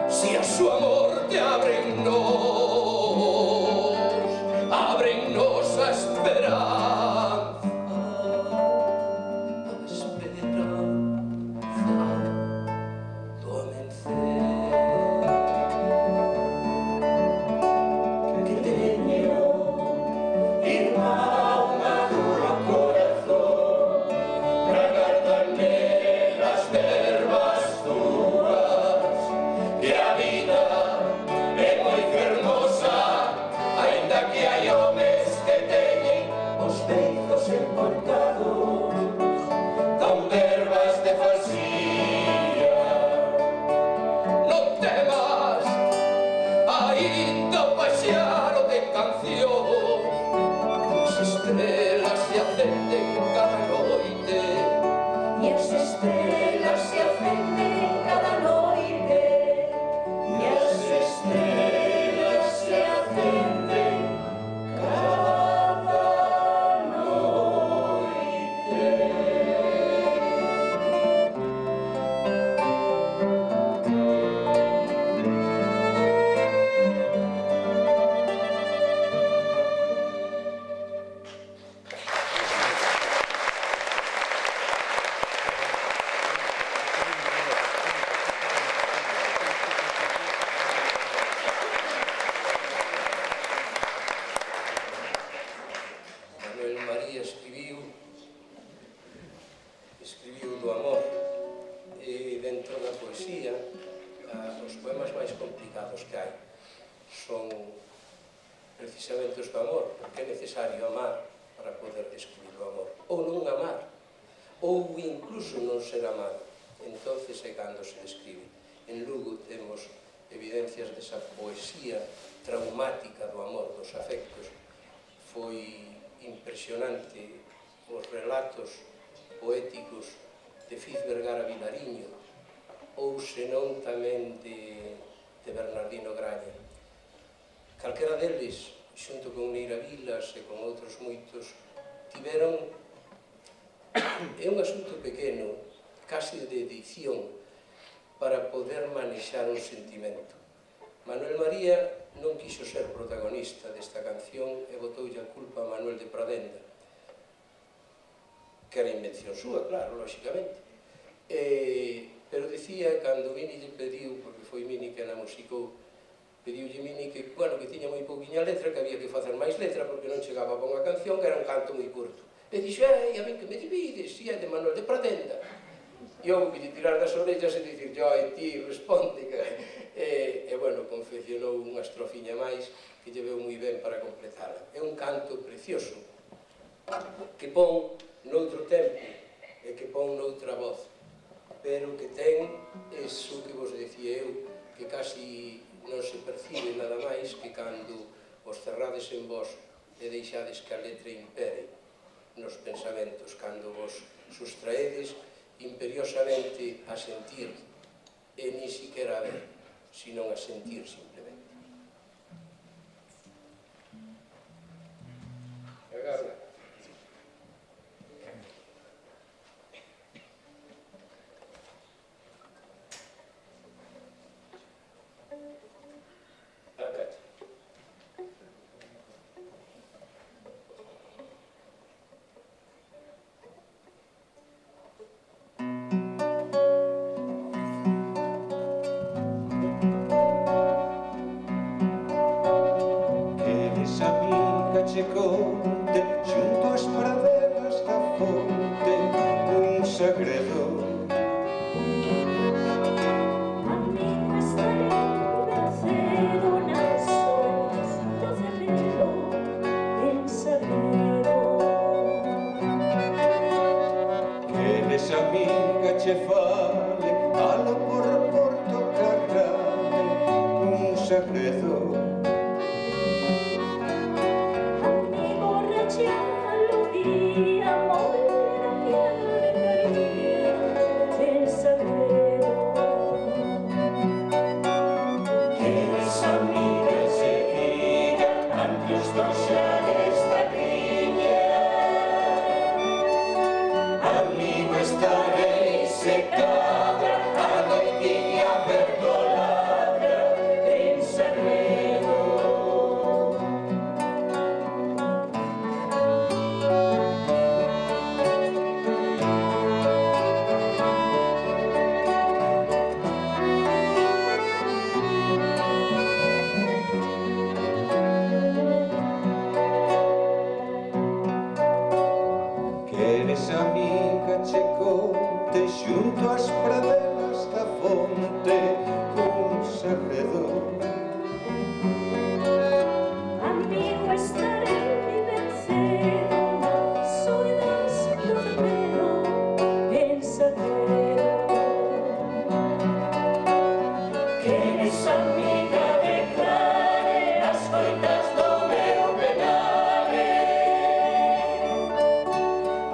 Si a su amor te ábrennos a esperanza, do amencer. Que teño, irmão, maduro corazón, pra guardar nelas verbas túas, que a vida é moi fermosa, ainda que hai homes que teñen os beizos emporcados con verbas de falsía. Non temas, ainda o paxaro de canción, as estrelas se acenden cada noite, E as estrelas se acenden cada noite, e as estrelas se acenden cada noite. Manuel María escribiu do amor, e dentro da poesía os poemas máis complicados que hai son precisamente os do amor, porque é necesario amar para poder describir o amor, ou non amar, ou incluso non ser amado. Entonces é cando se describe. En Lugo temos evidencias desa poesía traumática do amor, dos afectos. Foi impresionante os relatos poéticos de Fiz Vergara Vilariño, ou senón tamén de Bernardino Graña. Calquera deles, xunto con Neira Vilas e con outros moitos, tiveron, é un asunto pequeno, casi de edición, para poder manexar un sentimento. Manuel María non quixo ser protagonista desta canción e botoulle a culpa a Manuel de Pradenda, que era invención súa, claro, lóxicamente. Pero dicía, cando Mini lle pediu, porque foi Mini que na musicou, pediulle Mini que, bueno, que tiña moi pouquiña letra, que había que facer máis letra, porque non chegaba a unha canción, que era un canto moi curto. E dixo, a mí que me divides, si é de Manuel de Pradenda. E eu que lle tirar das orellas e dicir, ai, ti, responde, e, bueno, confeccionou unha estrofiña máis que lle veu moi ben para completala. É un canto precioso, que pon noutro tempo e que pon noutra voz, pero que ten eso que vos decía eu, que casi non se percibe nada máis que cando os cerrades en vos e deixades que a letra impere nos pensamentos, cando vos sustraedes imperiosamente a sentir e ni siquiera a ver, sino a sentir simplemente. Agarra. Acá. Che conte xunto ás praderas da fonte un segredo. Amigo, estaré vencido nas horas do cerrero en segredo. Queres amiga che fale alo por Porto Carrale un segredo. Xunto ás praderas da fonte un segredo. Amigo, estarei vencido nas horas do cerrero en segredo. Queres amiga declare as coitas do meu penale.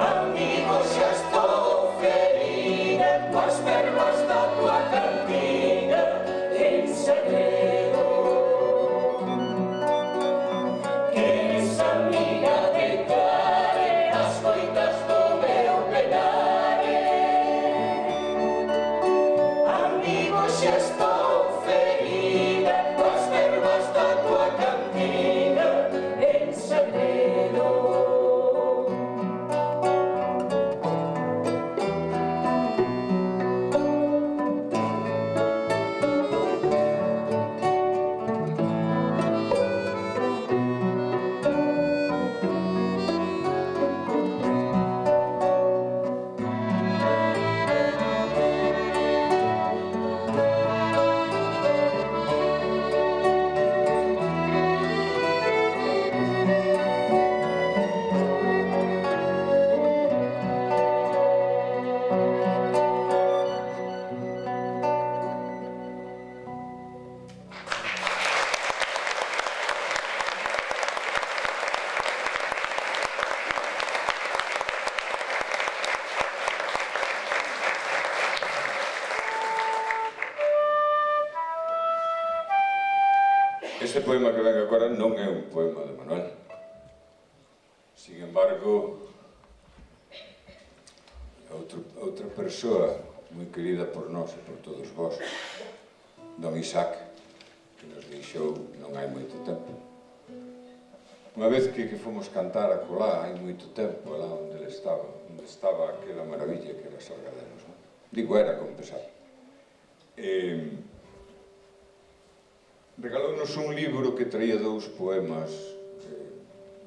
Amigo, xa estou ferida coas verbas da tua cantiga en segredo. Queres amiga declare as coitas do meu penale. Amigo, xa estou ferida coas verbas da tua cantiga en segredo. Este poema que ven agora non é un poema de Manuel. Sin embargo, outra persoa moi querida por nós e por todos vós, don Isaac, que nos deixou non hai moito tempo. Unha vez que fomos cantar a colá, hai moito tempo, lá onde estaba aquela maravilla que era Sargadelos, non? Digo, era con pesar. Regalounos un libro que traía 2 poemas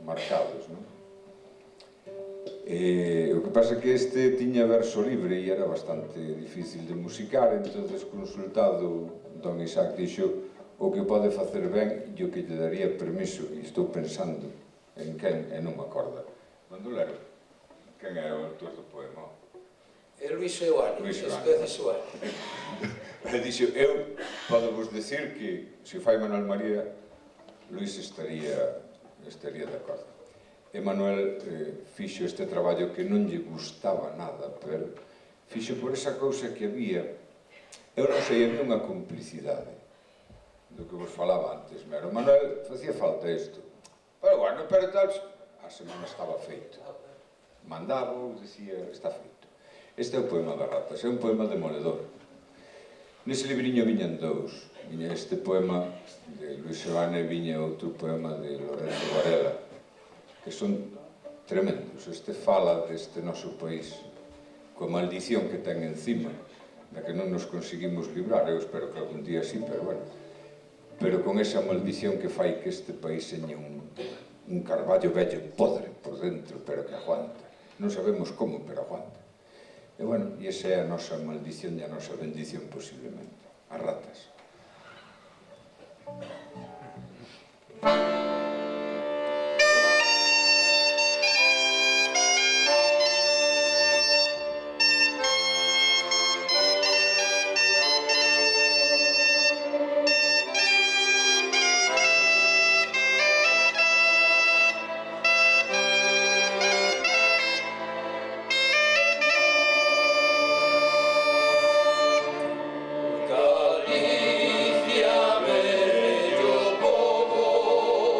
marcados, non? O que pasa é que este tiña verso libre e era bastante difícil de musicar, entonces consultado don Isaac dixo o que pode facer ben e o que lle daría permiso, e estou pensando en quen e non me acorda. Bandolero, quen é o autor do poema? É Luis Seoane, especie Seoane. E dixo, eu podo vos decir que se fai Manuel María, Luis estaría de acordo. E Manuel fixo este traballo que non lle gustaba nada, pero fixo por esa cousa que había, eu non sei, había unha complicidade do que vos falaba antes, pero Manuel facía falta isto, pero bueno, pero tal, a semana estaba feito, mandaba, dicía, está feito. Este é o poema das ratas, é un poema demoledor. Nese libriño viñan 2, viña este poema de Luis Seoane e viña outro poema de Lorenzo Varela, que son tremendos. Este fala deste noso país, coa maldición que ten encima, da que non nos conseguimos librar, eu espero que algún día sí, pero bueno, pero con esa maldición que fai que este país seña un carballo vello podre por dentro, pero que aguanta. Non sabemos como, pero aguanta. E bueno, e esa é a nosa maldición e a nosa bendición posiblemente, as ratas. Galicia, bello povo,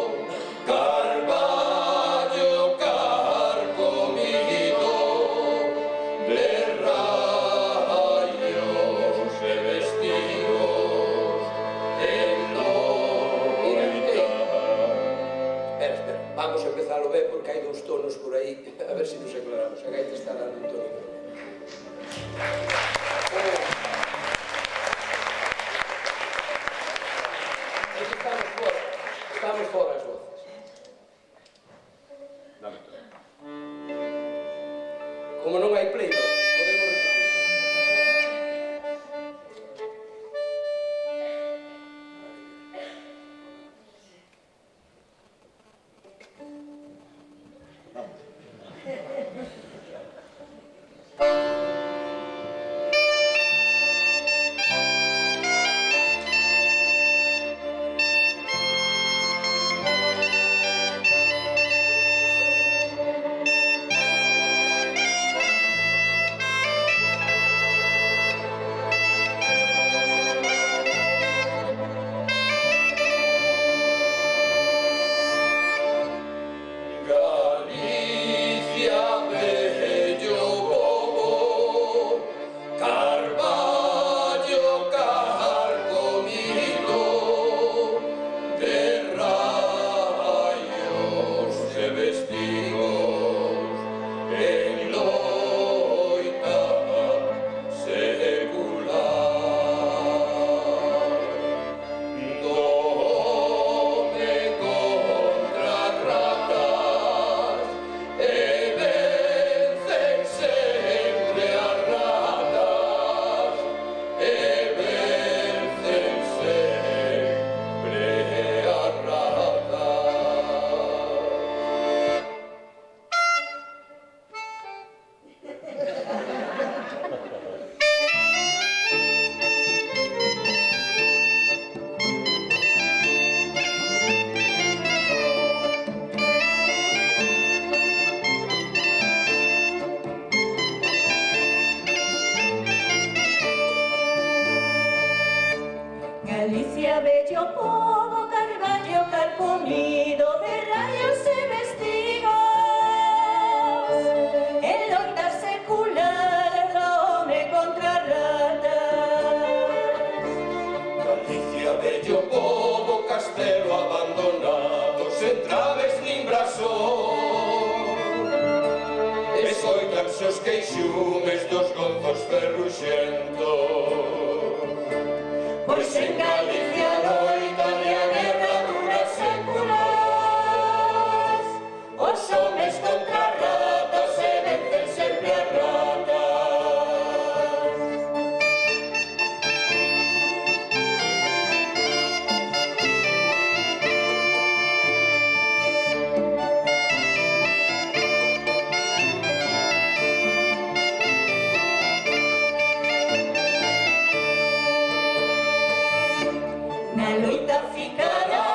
pois en Galicia loitan e a guerra dura séculos. Os homes contra ratas e vencen sempre as ratas. Na loita ficará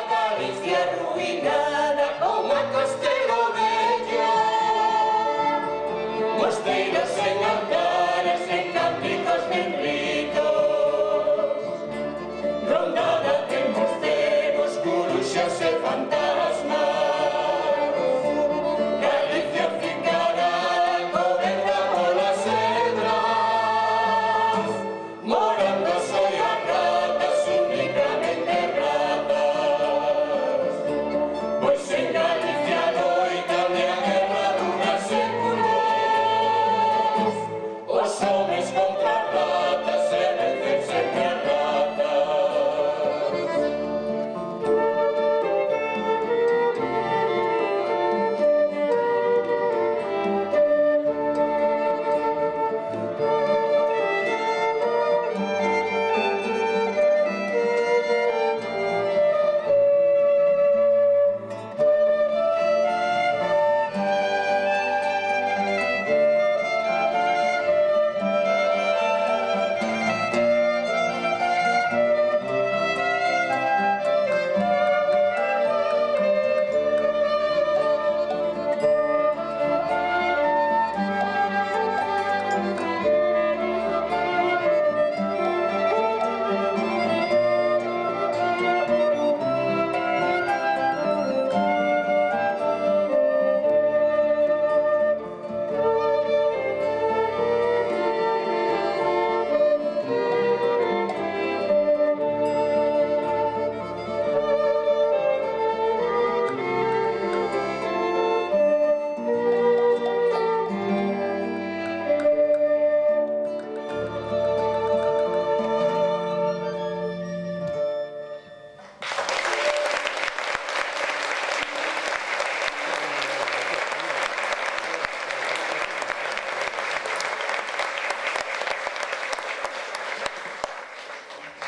Galicia arruinada como a Castelo Bello. Mosteiros en altares, en cánticos nen ritos. Rondada temos cegos, curuxas e fantasmas. Galicia ficará coberta polas cedras, morando soi as ratas, únicamente ratas. Pois en Galicia loitan e a guerra dura séculos. Os homes contra as ratas e vencen sempre as ratas.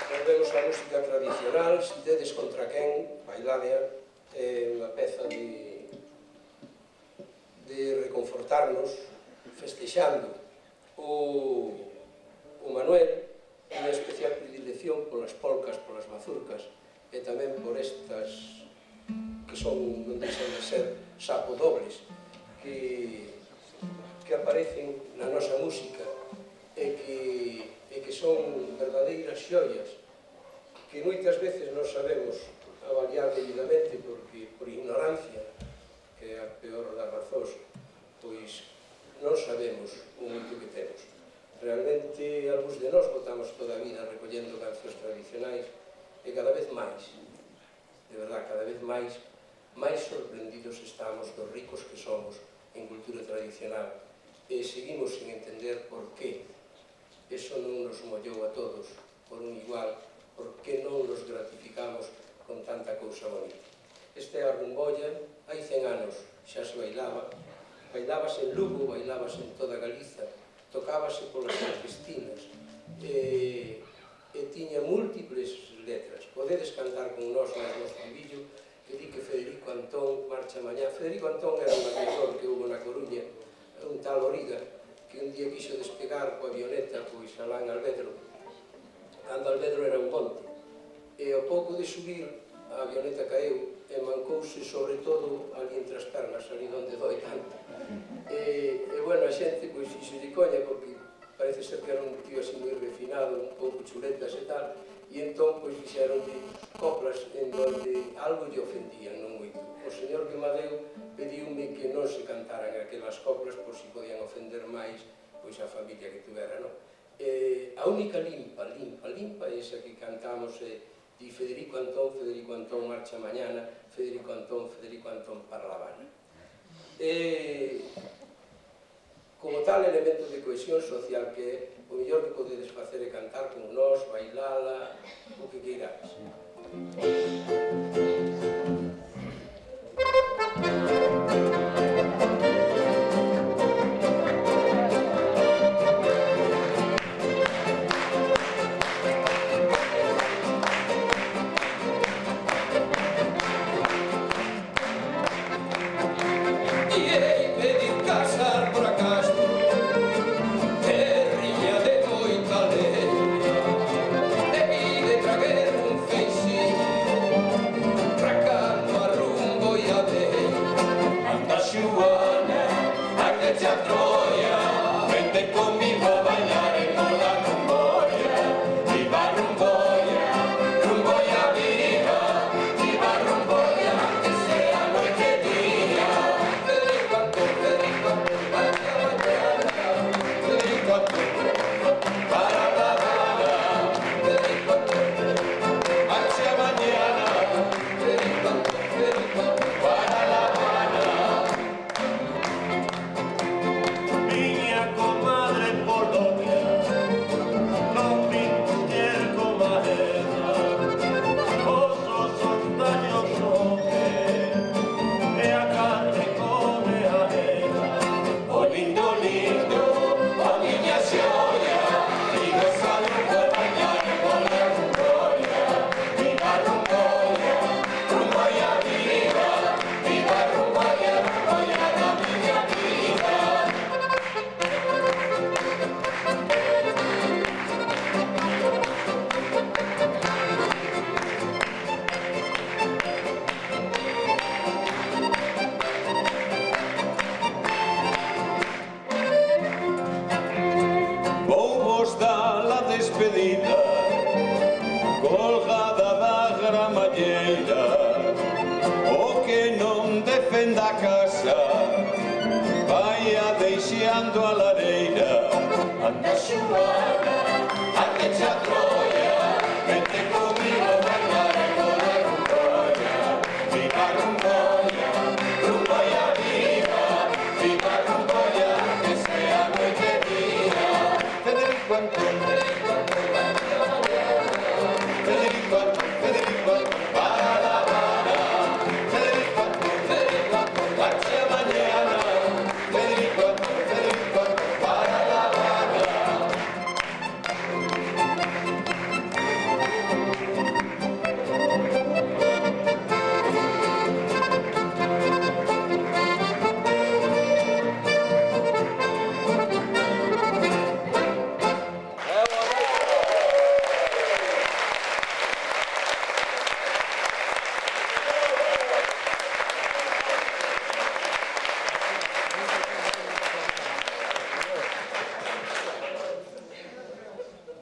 Volvemos á música tradicional, si tedes contra quen, bailadea, é unha peza de reconfortarnos, festexando o Manuel, unha especial predilección polas polcas, polas mazurcas, e tamén por estas que son, non deixan de ser sapodobles, que aparecen na nosa música e que son verdadeiras xoias que moitas veces non sabemos avaliar debidamente porque por ignorancia, que é a peor das razóns, pois non sabemos o moito que temos. Realmente, algúns de nós botamos toda a vida recollendo cancións tradicionais e cada vez máis, de verdad, cada vez máis sorprendidos estamos dos ricos que somos en cultura tradicional e seguimos sin entender por qué eso non nos mollou a todos por un igual, por que non nos gratificamos con tanta cousa bonita. Este é a rumbolla, hai 100 anos xa se bailaba, bailábase en Lugo, bailábase en toda Galiza, tocábase polas campestinas e tiña múltiples letras. Podedes cantar con nós no estribillo que di que Federico Antón marcha mañá. Federico Antón era un aviador que hubo na Coruña, un tal Origa, que un día quiso despegar coa avioneta pois alá en Albedro, cando Albedro era un monte, e ao pouco de subir a avioneta caeu e mancouse sobre todo ali entre as pernas, ali onde doi tanto. E bueno, a xente pois fixo de coña porque parece ser que era un tío así moi refinado, un pouco chuletas e tal, e entón pois fixeron de coplas en donde algo lle ofendían, non moito. O señor que me deu pediume que non se cantaran aquelas coplas por si podían ofender máis pois a familia que tuvera, non? A única limpa é esa que cantamos di Federico Antón marcha mañana, Federico Antón para La Habana. como tal elemento de cohesión social que é, o mellor que podedes facer é cantar con nós, bailala, o que queirades.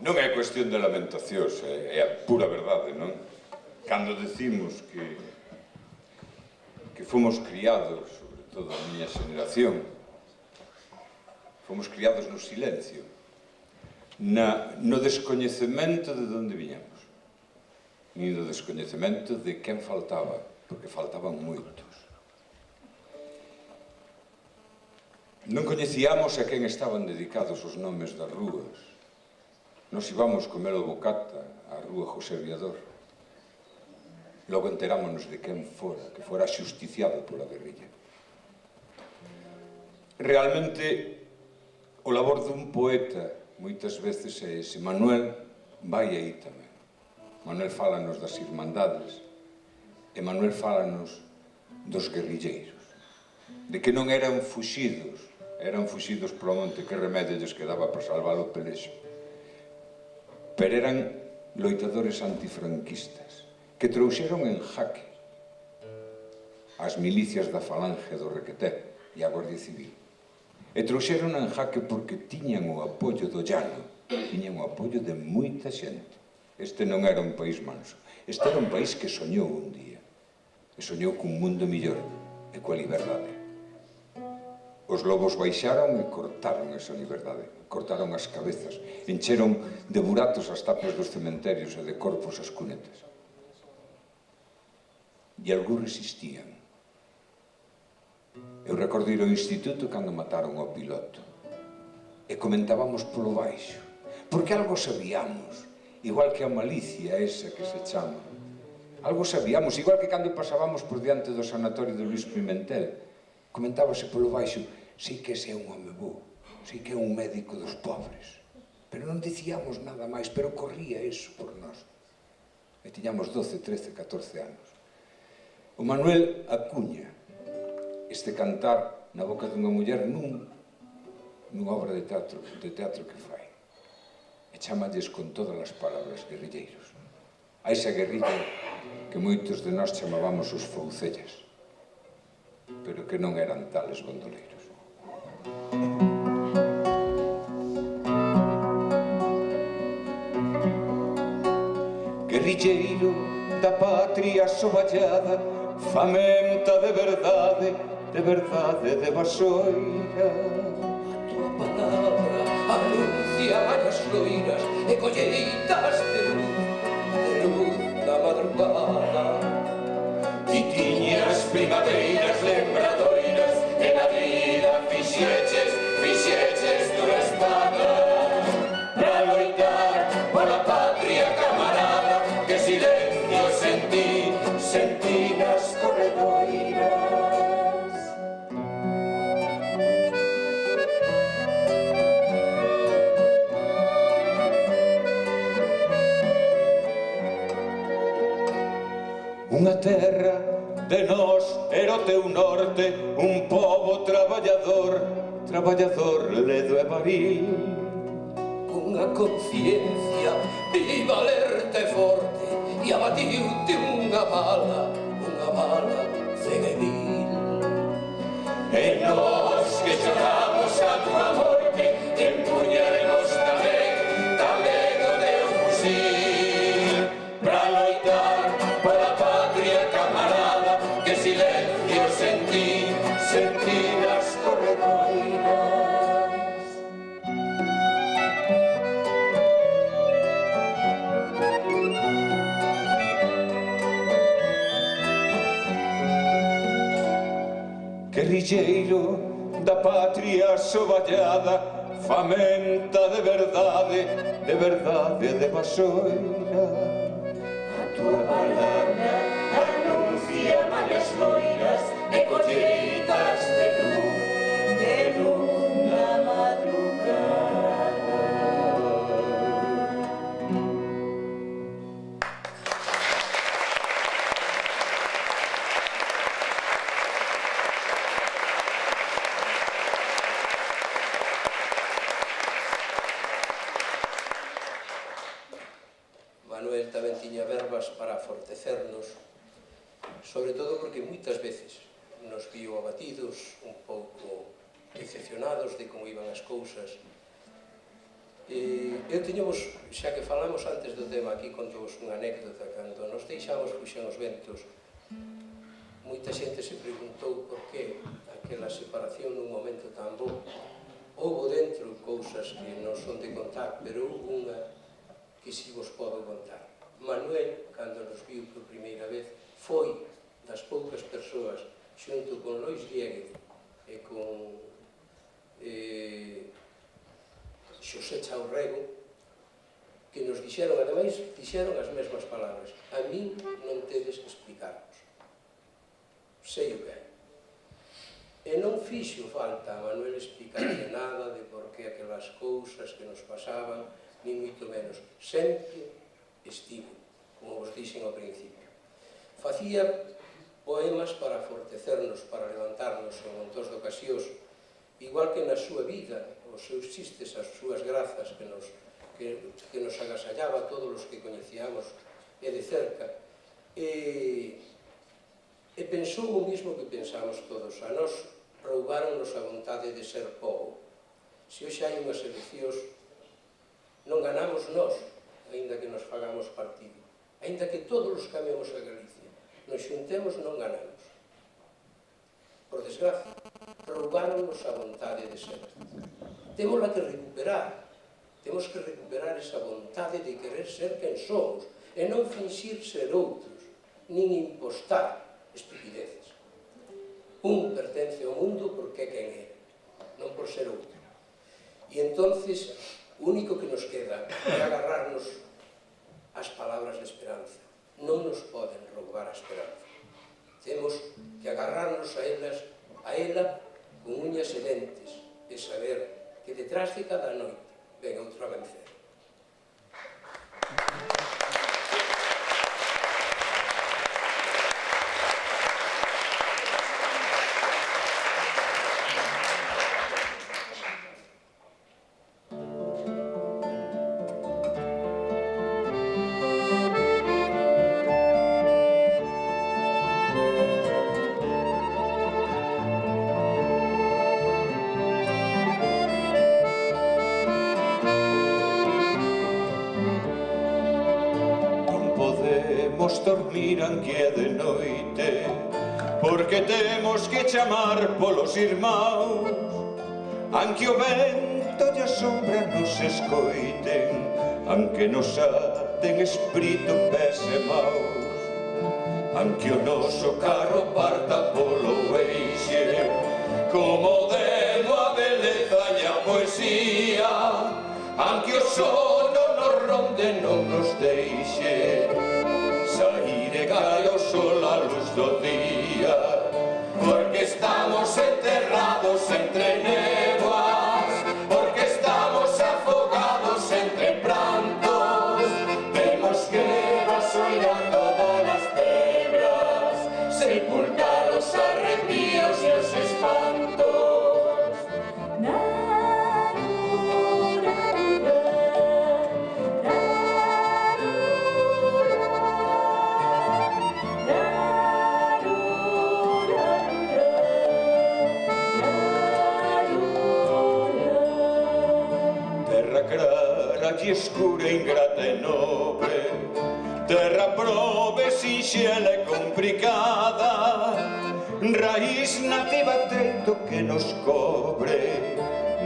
Non é cuestión de lamentacións, é a pura verdade, non? Cando decimos que fomos criados, sobre todo a miña xeneración, fomos criados no silencio, no descoñecemento de onde viñamos, ni no descoñecemento de quen faltaba, porque faltaban moitos. Non coñecíamos a quen estaban dedicados os nomes das rúas. Nos íbamos comer o bocata á rúa José Viador. Logo enterámonos de quen fora, que fora xusticiado pola guerrilla. Realmente, o labor dun poeta moitas veces é ese. Manuel vai aí tamén. Manuel fálanos das irmandades e Manuel fálanos dos guerrilleiros, de que non eran fuxidos polo monte, que remedio lles quedaba para salvar o pelexo, pero eran loitadores antifranquistas que trouxeron en jaque as milicias da Falange do Requeté e a Guardia Civil. E trouxeron en jaque porque tiñan o apoio do llano, tiñan o apoio de moita xente. Este non era un país manso, este era un país que soñou un día, e soñou cun mundo millor e coa liberdade. Os lobos baixaron e cortaron esa liberdade, cortaron as cabezas, encheron de buratos as tapias dos cementerios e de corpos as cunetas. E algúns resistían. Eu recordo ir ao instituto cando mataron ao piloto. e comentábamos polo baixo, porque algo sabíamos, igual que a malicia esa que se chama. Algo sabíamos, igual que cando pasábamos por diante do sanatorio de Luis Pimentel, comentábase polo baixo, sei que ese é un home bo, sei que é un médico dos pobres, pero non dicíamos nada máis, pero corría eso por nós. E tiñamos 12, 13, 14 anos. O Manuel acuña este cantar na boca dunha muller nunha obra de teatro que fai. E chamalles con todas as palabras guerrilleiros. A esa guerrilla que moitos de nós chamábamos os foucellas, pero que non eran tales gondoleiros. Guerrilleiro da patria soballada, famenta de verdade, de vasoira. A tua palabra anuncia as loiras e colleitas de luz na madrugada. Ti tiñas primaveras lembradoiras e na vida fixeches dura espada pra loitar pola patria camarada, que silencio sentí nas corredoiras. Unha terra de nós era o teu norte, un pobo traballador ledo e varil. Unha conciencia viva, alerta e forte, e abatiute unha bala cega e vil. E nós que choramos a tua morte, empuñaremos tamén o teu fusil, pra loitar pola patria camarada, que silencio sentí nas corredoiras. Guerrilleiro da patria soballada, famenta de verdade, de vasoira. A tua palabra anuncia mallas loiras e colleitas de luz na madrugada. Manuel tamén tiña verbas para fortecernos, sobre todo porque moitas veces nos viu abatidos, un pouco decepcionados de como iban as cousas. Eu tiñamos, xa que falamos antes do tema aquí, contovos unha anécdota, cando nos deixamos fuxen os ventos, moita xente se preguntou por que aquela separación nun momento tan bo. Houbo dentro cousas que non son de contar, pero houve unha que si vos podo contar. Manuel, cando nos viu por primeira vez, foi das poucas persoas, xunto con Lois Dieguez e con Xosé Chaurrego, que nos dixeron, ademais, dixeron as mesmas palabras: a min non tedes que explicarnos, sei o que é. E non fixo falta a Manuel explicarle nada de por que aquelas cousas que nos pasaban, ni moito menos. Sempre estivo, como vos dixen ao principio. Facía poemas para fortecernos, para levantarnos en montós de ocasións, igual que na súa vida, os seus chistes, as súas grazas que nos agasallaba a todos os que coñecíamos e de cerca. E pensou o mismo que pensamos todos. A nós roubaronnos a vontade de ser pobo. Se hoxe hai unhas eleccións, non ganamos nós, aínda que nos fagamos partido, aínda que todos os camemos a Galicia, nos xuntemos, non ganamos. Por desgracia, roubaronnos a vontade de ser. Témola que recuperar, temos que recuperar esa vontade de querer ser quen somos, e non finxir ser outros, nin impostar estupideces. Un pertence ao mundo porque é quen é, non por ser outro. E entonces, o único que nos queda é agarrarnos ás palabras de esperanza. Non nos poden roubar a esperanza. Temos que agarrarnos a ela con uñas e dentes e saber que detrás de cada noite ven outro a vencer. Dormir anque é de noite, porque temos que chamar polos irmãos, anque o vento e a sombra nos escoiten, anque nos aten espírito, pés e maus, anque o noso carro parta polo eixe, como demo a beleza e a poesía, anque o sono nos ronde non nos deixe sair e cae o sol a luz do día, porque estamos enterrados entre néboas, porque estamos afogados entre prantos, temos que vasoirar todas as tebras, sepultar os arrepios e os espantos. E escura, ingrata e nobre, terra probe, sinxela e complicada, raíz nativa treito que nos cobre,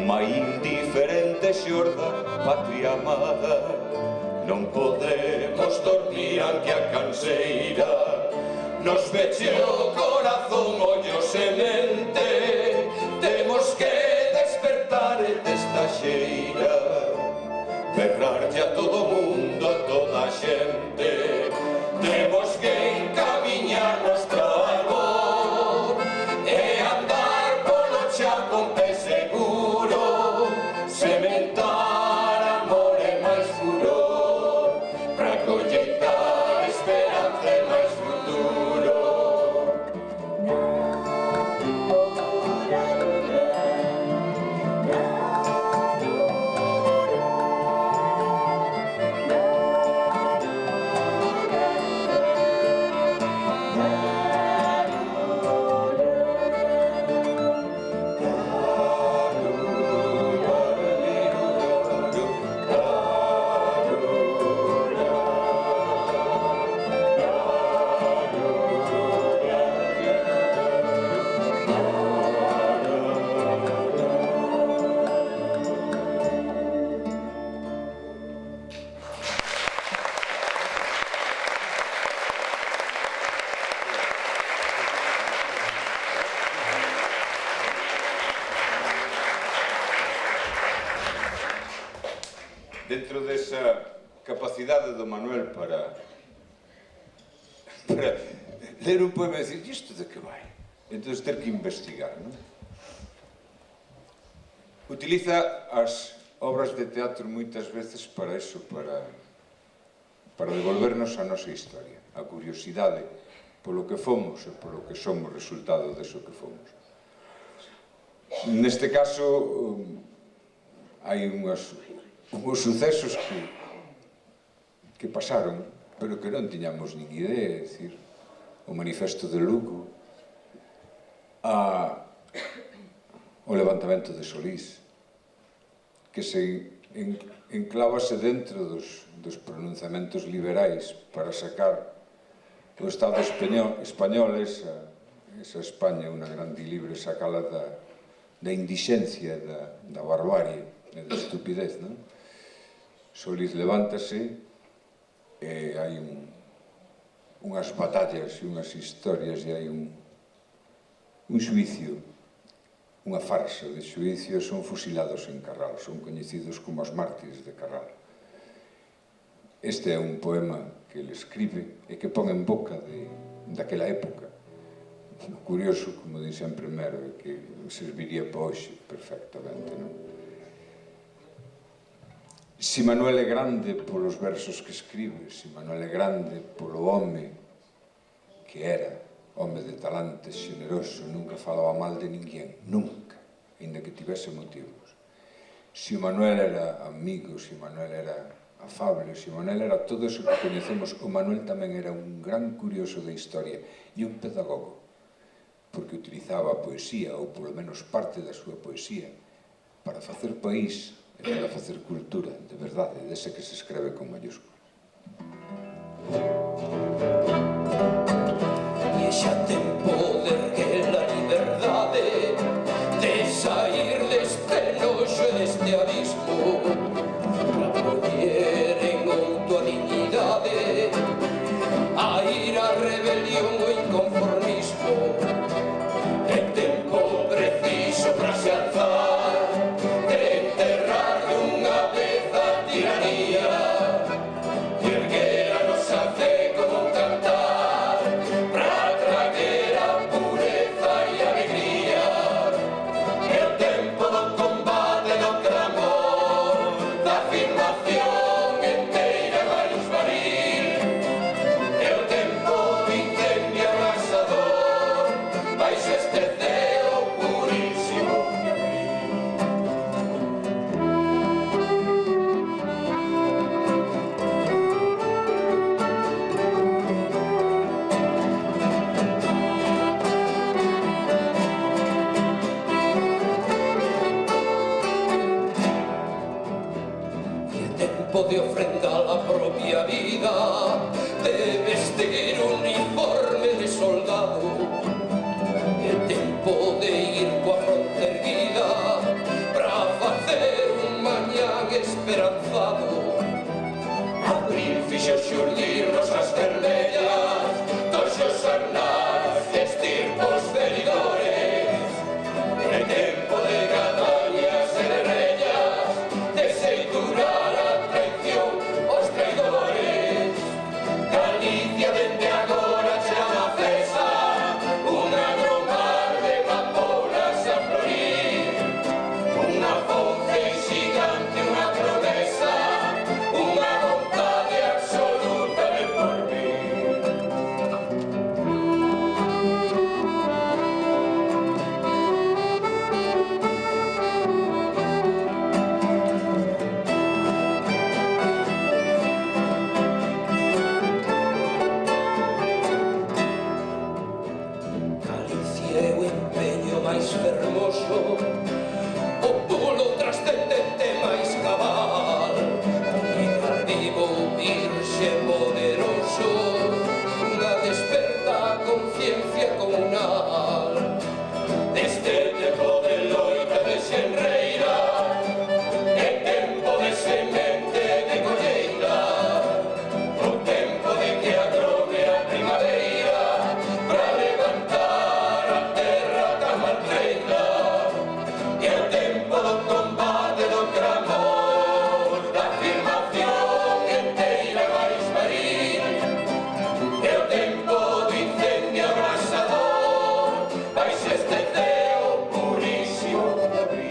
ma indiferente xorda, patria amada. Non podemos dormir anque a canseira nos veche o corazón, ollos e mente, temos que despertar desta xeira, berrarlle a todo mundo, a toda a xente, temos que encamiñarnos para o albor e andar polo chao con pé seguro, sementar amor e máis furor, para colleitar esperanza e máis futuro. Dentro desa capacidade do Manuel para ler un poema e dicir, isto de que vai? Entón ter que investigar, non? Utiliza as obras de teatro moitas veces para iso, para devolvernos a nosa historia, a curiosidade polo que fomos e polo que somos resultado deso que fomos. Neste caso, hai unhos sucesos que pasaron, pero que non tiñamos nin idea, é dicir, o manifesto de Lugo, o levantamento de Solís, que se enclávase dentro dos pronunciamentos liberais para sacar o Estado español, esa España, unha grande e libre, sacala da indixencia, da barbarie e da estupidez, non? Solís levántase e hai unhas batallas e unhas historias e hai un xuicio unha farsa de xuicio e son fusilados en Carral, son coñecidos como os mártires de Carral. Este é un poema que ele escribe e que pon en boca daquela época. Curioso, como di sempre Mero, que serviría para hoxe perfectamente, non? Si Manuel é grande polos versos que escribe, si Manuel é grande polo home que era, home de talante xeneroso, nunca falaba mal de ninguén, nunca, ainda que tivese motivos. Si Manuel era amigo, si Manuel era afable, si Manuel era todo eso que coñecemos, o Manuel tamén era un gran curioso da historia e un pedagogo, porque utilizaba a poesía, ou polo menos parte da súa poesía, para facer país e para facer cultura, de verdade, dese que se escreve con mayúsculas. E xa ten poder que la liberdade de sair deste noxo e deste abismo, para poñer en outo a dignidade, a ir a rebelión o inconformismo. É tempo preciso para se alzar, de enterrar dunha vez a tiranía, e erguer a nosa fe como un cantar, para traer a pureza e alegría. É o tempo do combate, do clamor, da afirmación inteira máis varil. É o tempo do incendio abrasador, baixo este ceo purísimo de abril. E é tempo de ofrendar a propia vida, de vestir uniforme de soldado. É tempo de ir coa fronte erguida, para facer un mañán esperanzado. Abril fixo xurdir rosas vermellas dos seus sarnás de estirpos feridores. É tempo de gadañas e de reñas, de seiturar a traición os traidores. Galicia dende agora chama cesa, un agromar de amapolas a florir, unha fonte xigante, unha promesa, unha vontade absoluta de porvir. Galicia é o empeño máis fermoso, o pulo trascendente máis cabal, llegar vivo, virxe poderoso, unha desperta conciencia comunal. Deste tempo de loita de xenreira, é tempo de semente de colleita, o tempo de que agrome a primavera, para levantar a terra da maltreita. E o tempo do combate, do clamor, da afirmación inteira máis varil. É o tempo do incendio abrasador, baixo este ceo purísimo de abril.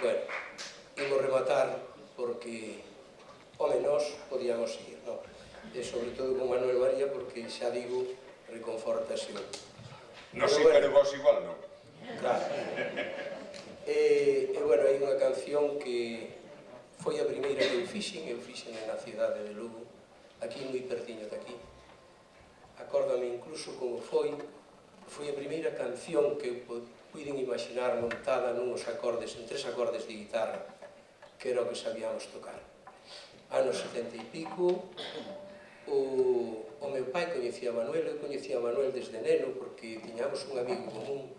Bueno, imos rematar porque, home, nós podíamos seguir, non? E sobre todo con Manuel María, porque xa digo, reconfortaxe. Non sei, pero vos igual non. Claro. E bueno, hai unha canción que foi a primeira que eu fixen na cidade de Lugo, aquí moi pertiño de aquí. A acórdame incluso como foi a primeira canción que puiden imaginar montada nuns acordes, en 3 acordes de guitarra, que era o que sabíamos tocar. Anos 70 e pico, o meu pai coñecía a Manuel, eu coñecía a Manuel desde neno, porque tiñamos un amigo común,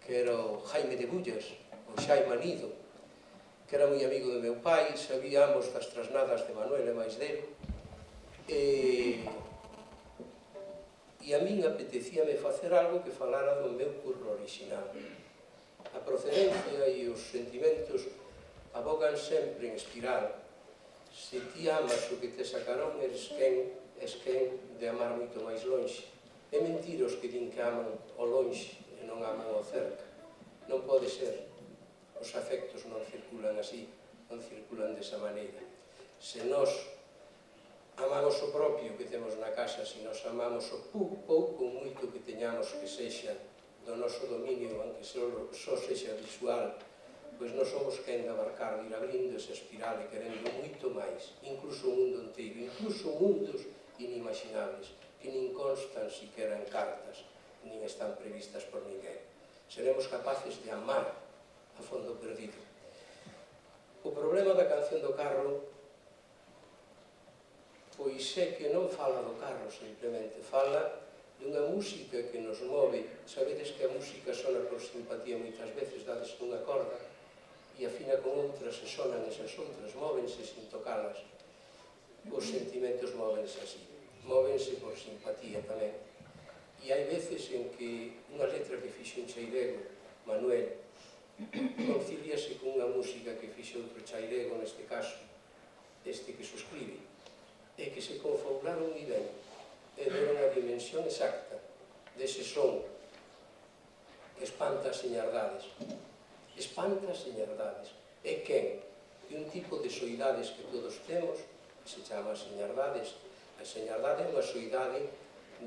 que era o Jaime de Bullas, o Xaime Anido, que era moi amigo do meu pai, sabíamos das trasnadas de Manuel e máis dele, e a min apetecíame facer algo que falara do meu curro original. A procedencia e os sentimentos abogan sempre en espiral. Se ti amas o que te sacaron, eres quen de amar moito máis lonxe. É mentira os que din que aman o lonxe e non aman o cerca. Non pode ser. Os afectos non circulan así, non circulan desa maneira. Se nós amamos o propio que temos na casa, se nos amamos o pouco ou moito que teñamos que sexa do noso dominio, aunque só sexa visual, pois non somos quen de abarcar, de ir abrindo esa espiral e querendo moito máis, incluso o mundo inteiro, incluso mundos inimaginables, que nin constan siquera en cartas, nin están previstas por ninguén. Seremos capaces de amar a fondo perdido. O problema da canción do carro pois é que non fala do carro, simplemente fala dunha música que nos move. Sabedes que a música sona por simpatía moitas veces, dades nunha corda, e afina con outras e sonan esas outras, móvense sin tocalas. Os sentimentos móvense así, móvense por simpatía tamén. E hai veces en que unha letra que fixe un chairego, Manuel, conciliase con unha música que fixe outro chairego, neste caso, este que suscribe, e que se confabularon moi ben, e deron a dimensión exacta dese son que espanta as señardades. Espanta as señardades. É quen de un tipo de soidades que todos temos, que se chama señardades. A señardade é unha soidade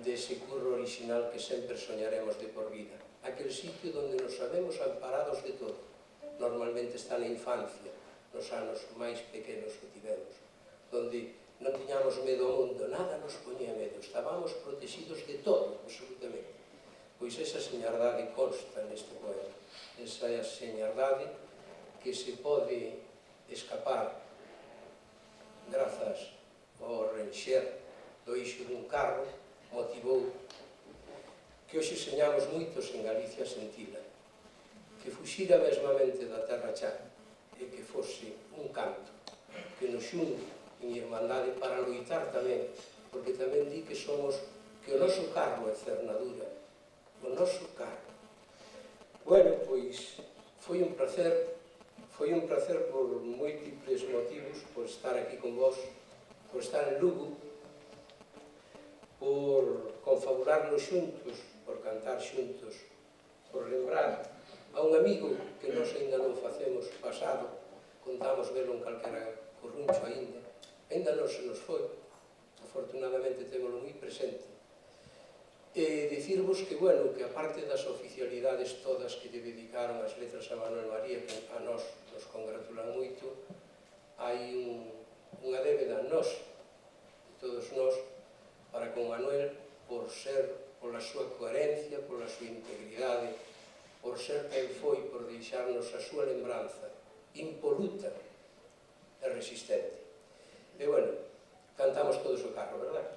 dese curro original que sempre soñaremos de por vida. Aquel sitio onde nos sabemos amparados de todo. Normalmente está na infancia, nos anos máis pequenos que tivemos, onde non tiñamos medo ao mundo, nada nos poñía medo, estábamos protegidos de todo, absolutamente. Pois esa señardade consta neste poema. Esa é a señardade que se pode escapar grazas ao renxer do eixo dun carro, motivou que hoxe señamos moitos en Galicia sentila, que fuxira mesmamente da terra xa e que fose un canto que nos xunte en irmandade para loitar tamén, porque tamén di que somos, que o noso carro é cernadura, o noso carro. Bueno, pois foi un placer por múltiples motivos, por estar aquí con vos, por estar en Lugo, por confabularnos xuntos, por cantar xuntos, por lembrar a un amigo que nós ainda non facemos pasado, contamos velo en calquera corruncho ainda non se nos foi, afortunadamente témolo moi presente. E dicirvos que, bueno, que aparte das oficialidades todas que lle dedicaron as letras a Manuel María, que a nós nos congratulan moito, hai unha débeda nós, de todos nós, para con Manuel, por ser, pola súa coherencia, pola súa integridade, por ser quen foi, por deixarnos a súa lembranza impoluta e resistente. E, bueno, cantamos todos o carro, verdad?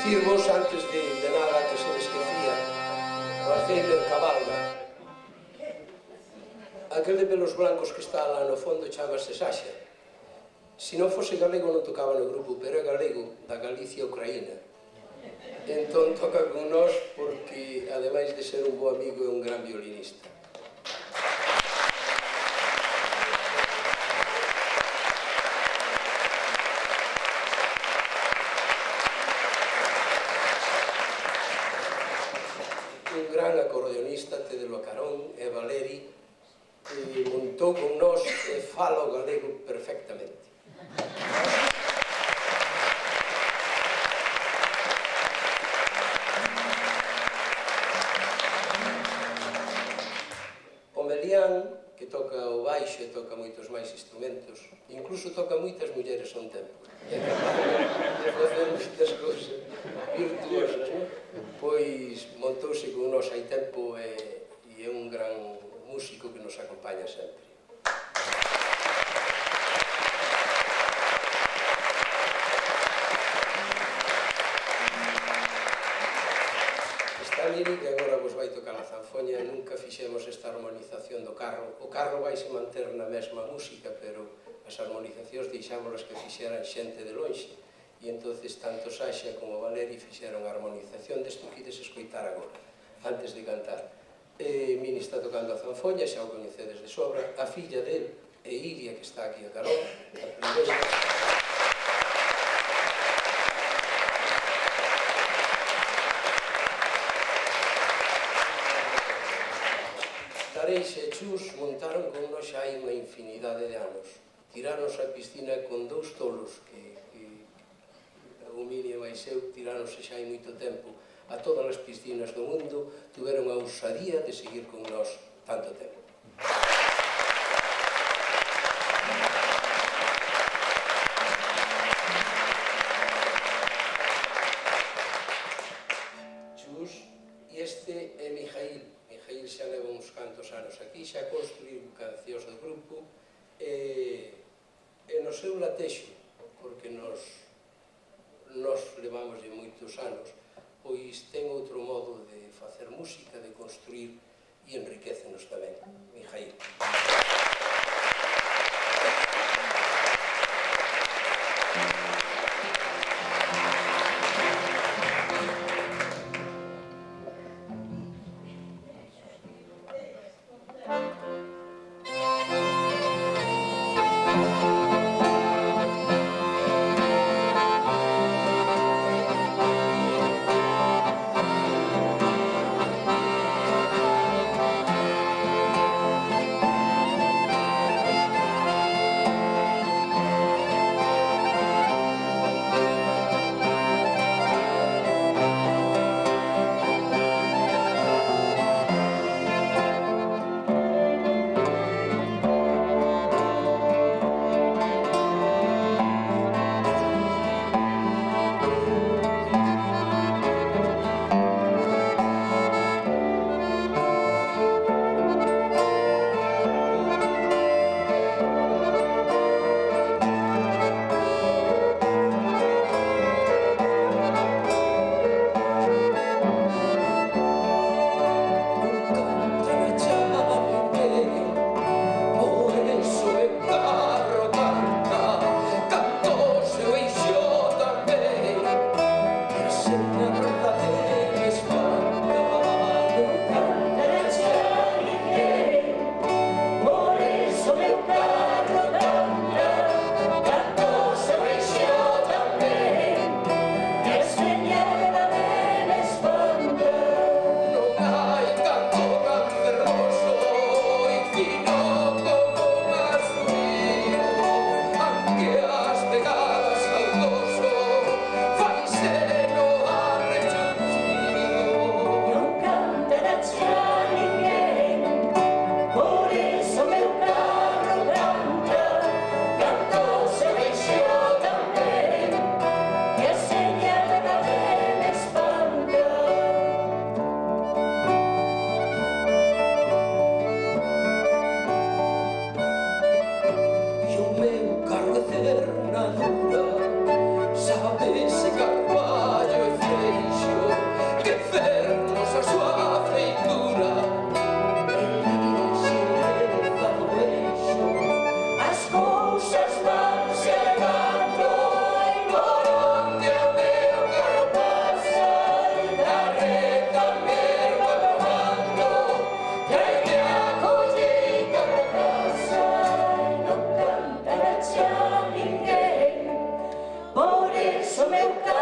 Decirvos, antes de nada, que se me esquecía, o aceite de cabalga. Aquel de pelos blancos que está lá no fondo chamase Saxa. Se non fose galego non tocaba no grupo, pero é galego da Galicia Ucraína. Entón toca con nós porque, ademais de ser un bo amigo, é un gran violinista. Un gran acordeonista, Tedelo Acarón e Valeri, e contou con nós e fala o galego perfectamente. O Melián, que toca o baixo e toca moitos máis instrumentos, incluso toca moitas mulleres a un tempo. É capaz de facer moitas cousas virtuosas, non? Pois montouse con nós hai tempo e é un gran músico que nos acompaña sempre. Está Miri, que agora vos vai tocar a zanfoña, nunca fixemos esta armonización do carro. O carro vai se manter na mesma música, pero as armonizacións deixámolas que fixeran xente de lonxe. E entonces tanto Saxa como Valeri fixeron a armonización desto que ides escoitar agora, antes de cantar. Mini está tocando a zanfoña, xa o coñecedes de sobra. A filla del é Iria, que está aquí a carón, a primeira. Tareixa e Chus montaron con nós xa hai unha infinidade de anos. Tiranos a piscina con 2 tolos, que o Mini e máis eu tiranos xa hai moito tempo a todas as piscinas do mundo, tiveron a ousadía de seguir con nós tanto tempo. Chus, e este é Mijail. Mijail xa leva uns cantos anos aquí, xa construiu cancións do grupo e no seu latexo, porque nos levamos de moitos anos, pois ten outro modo de facer música, de construir e enriquecenos tamén. Mijail. Por eso meu carro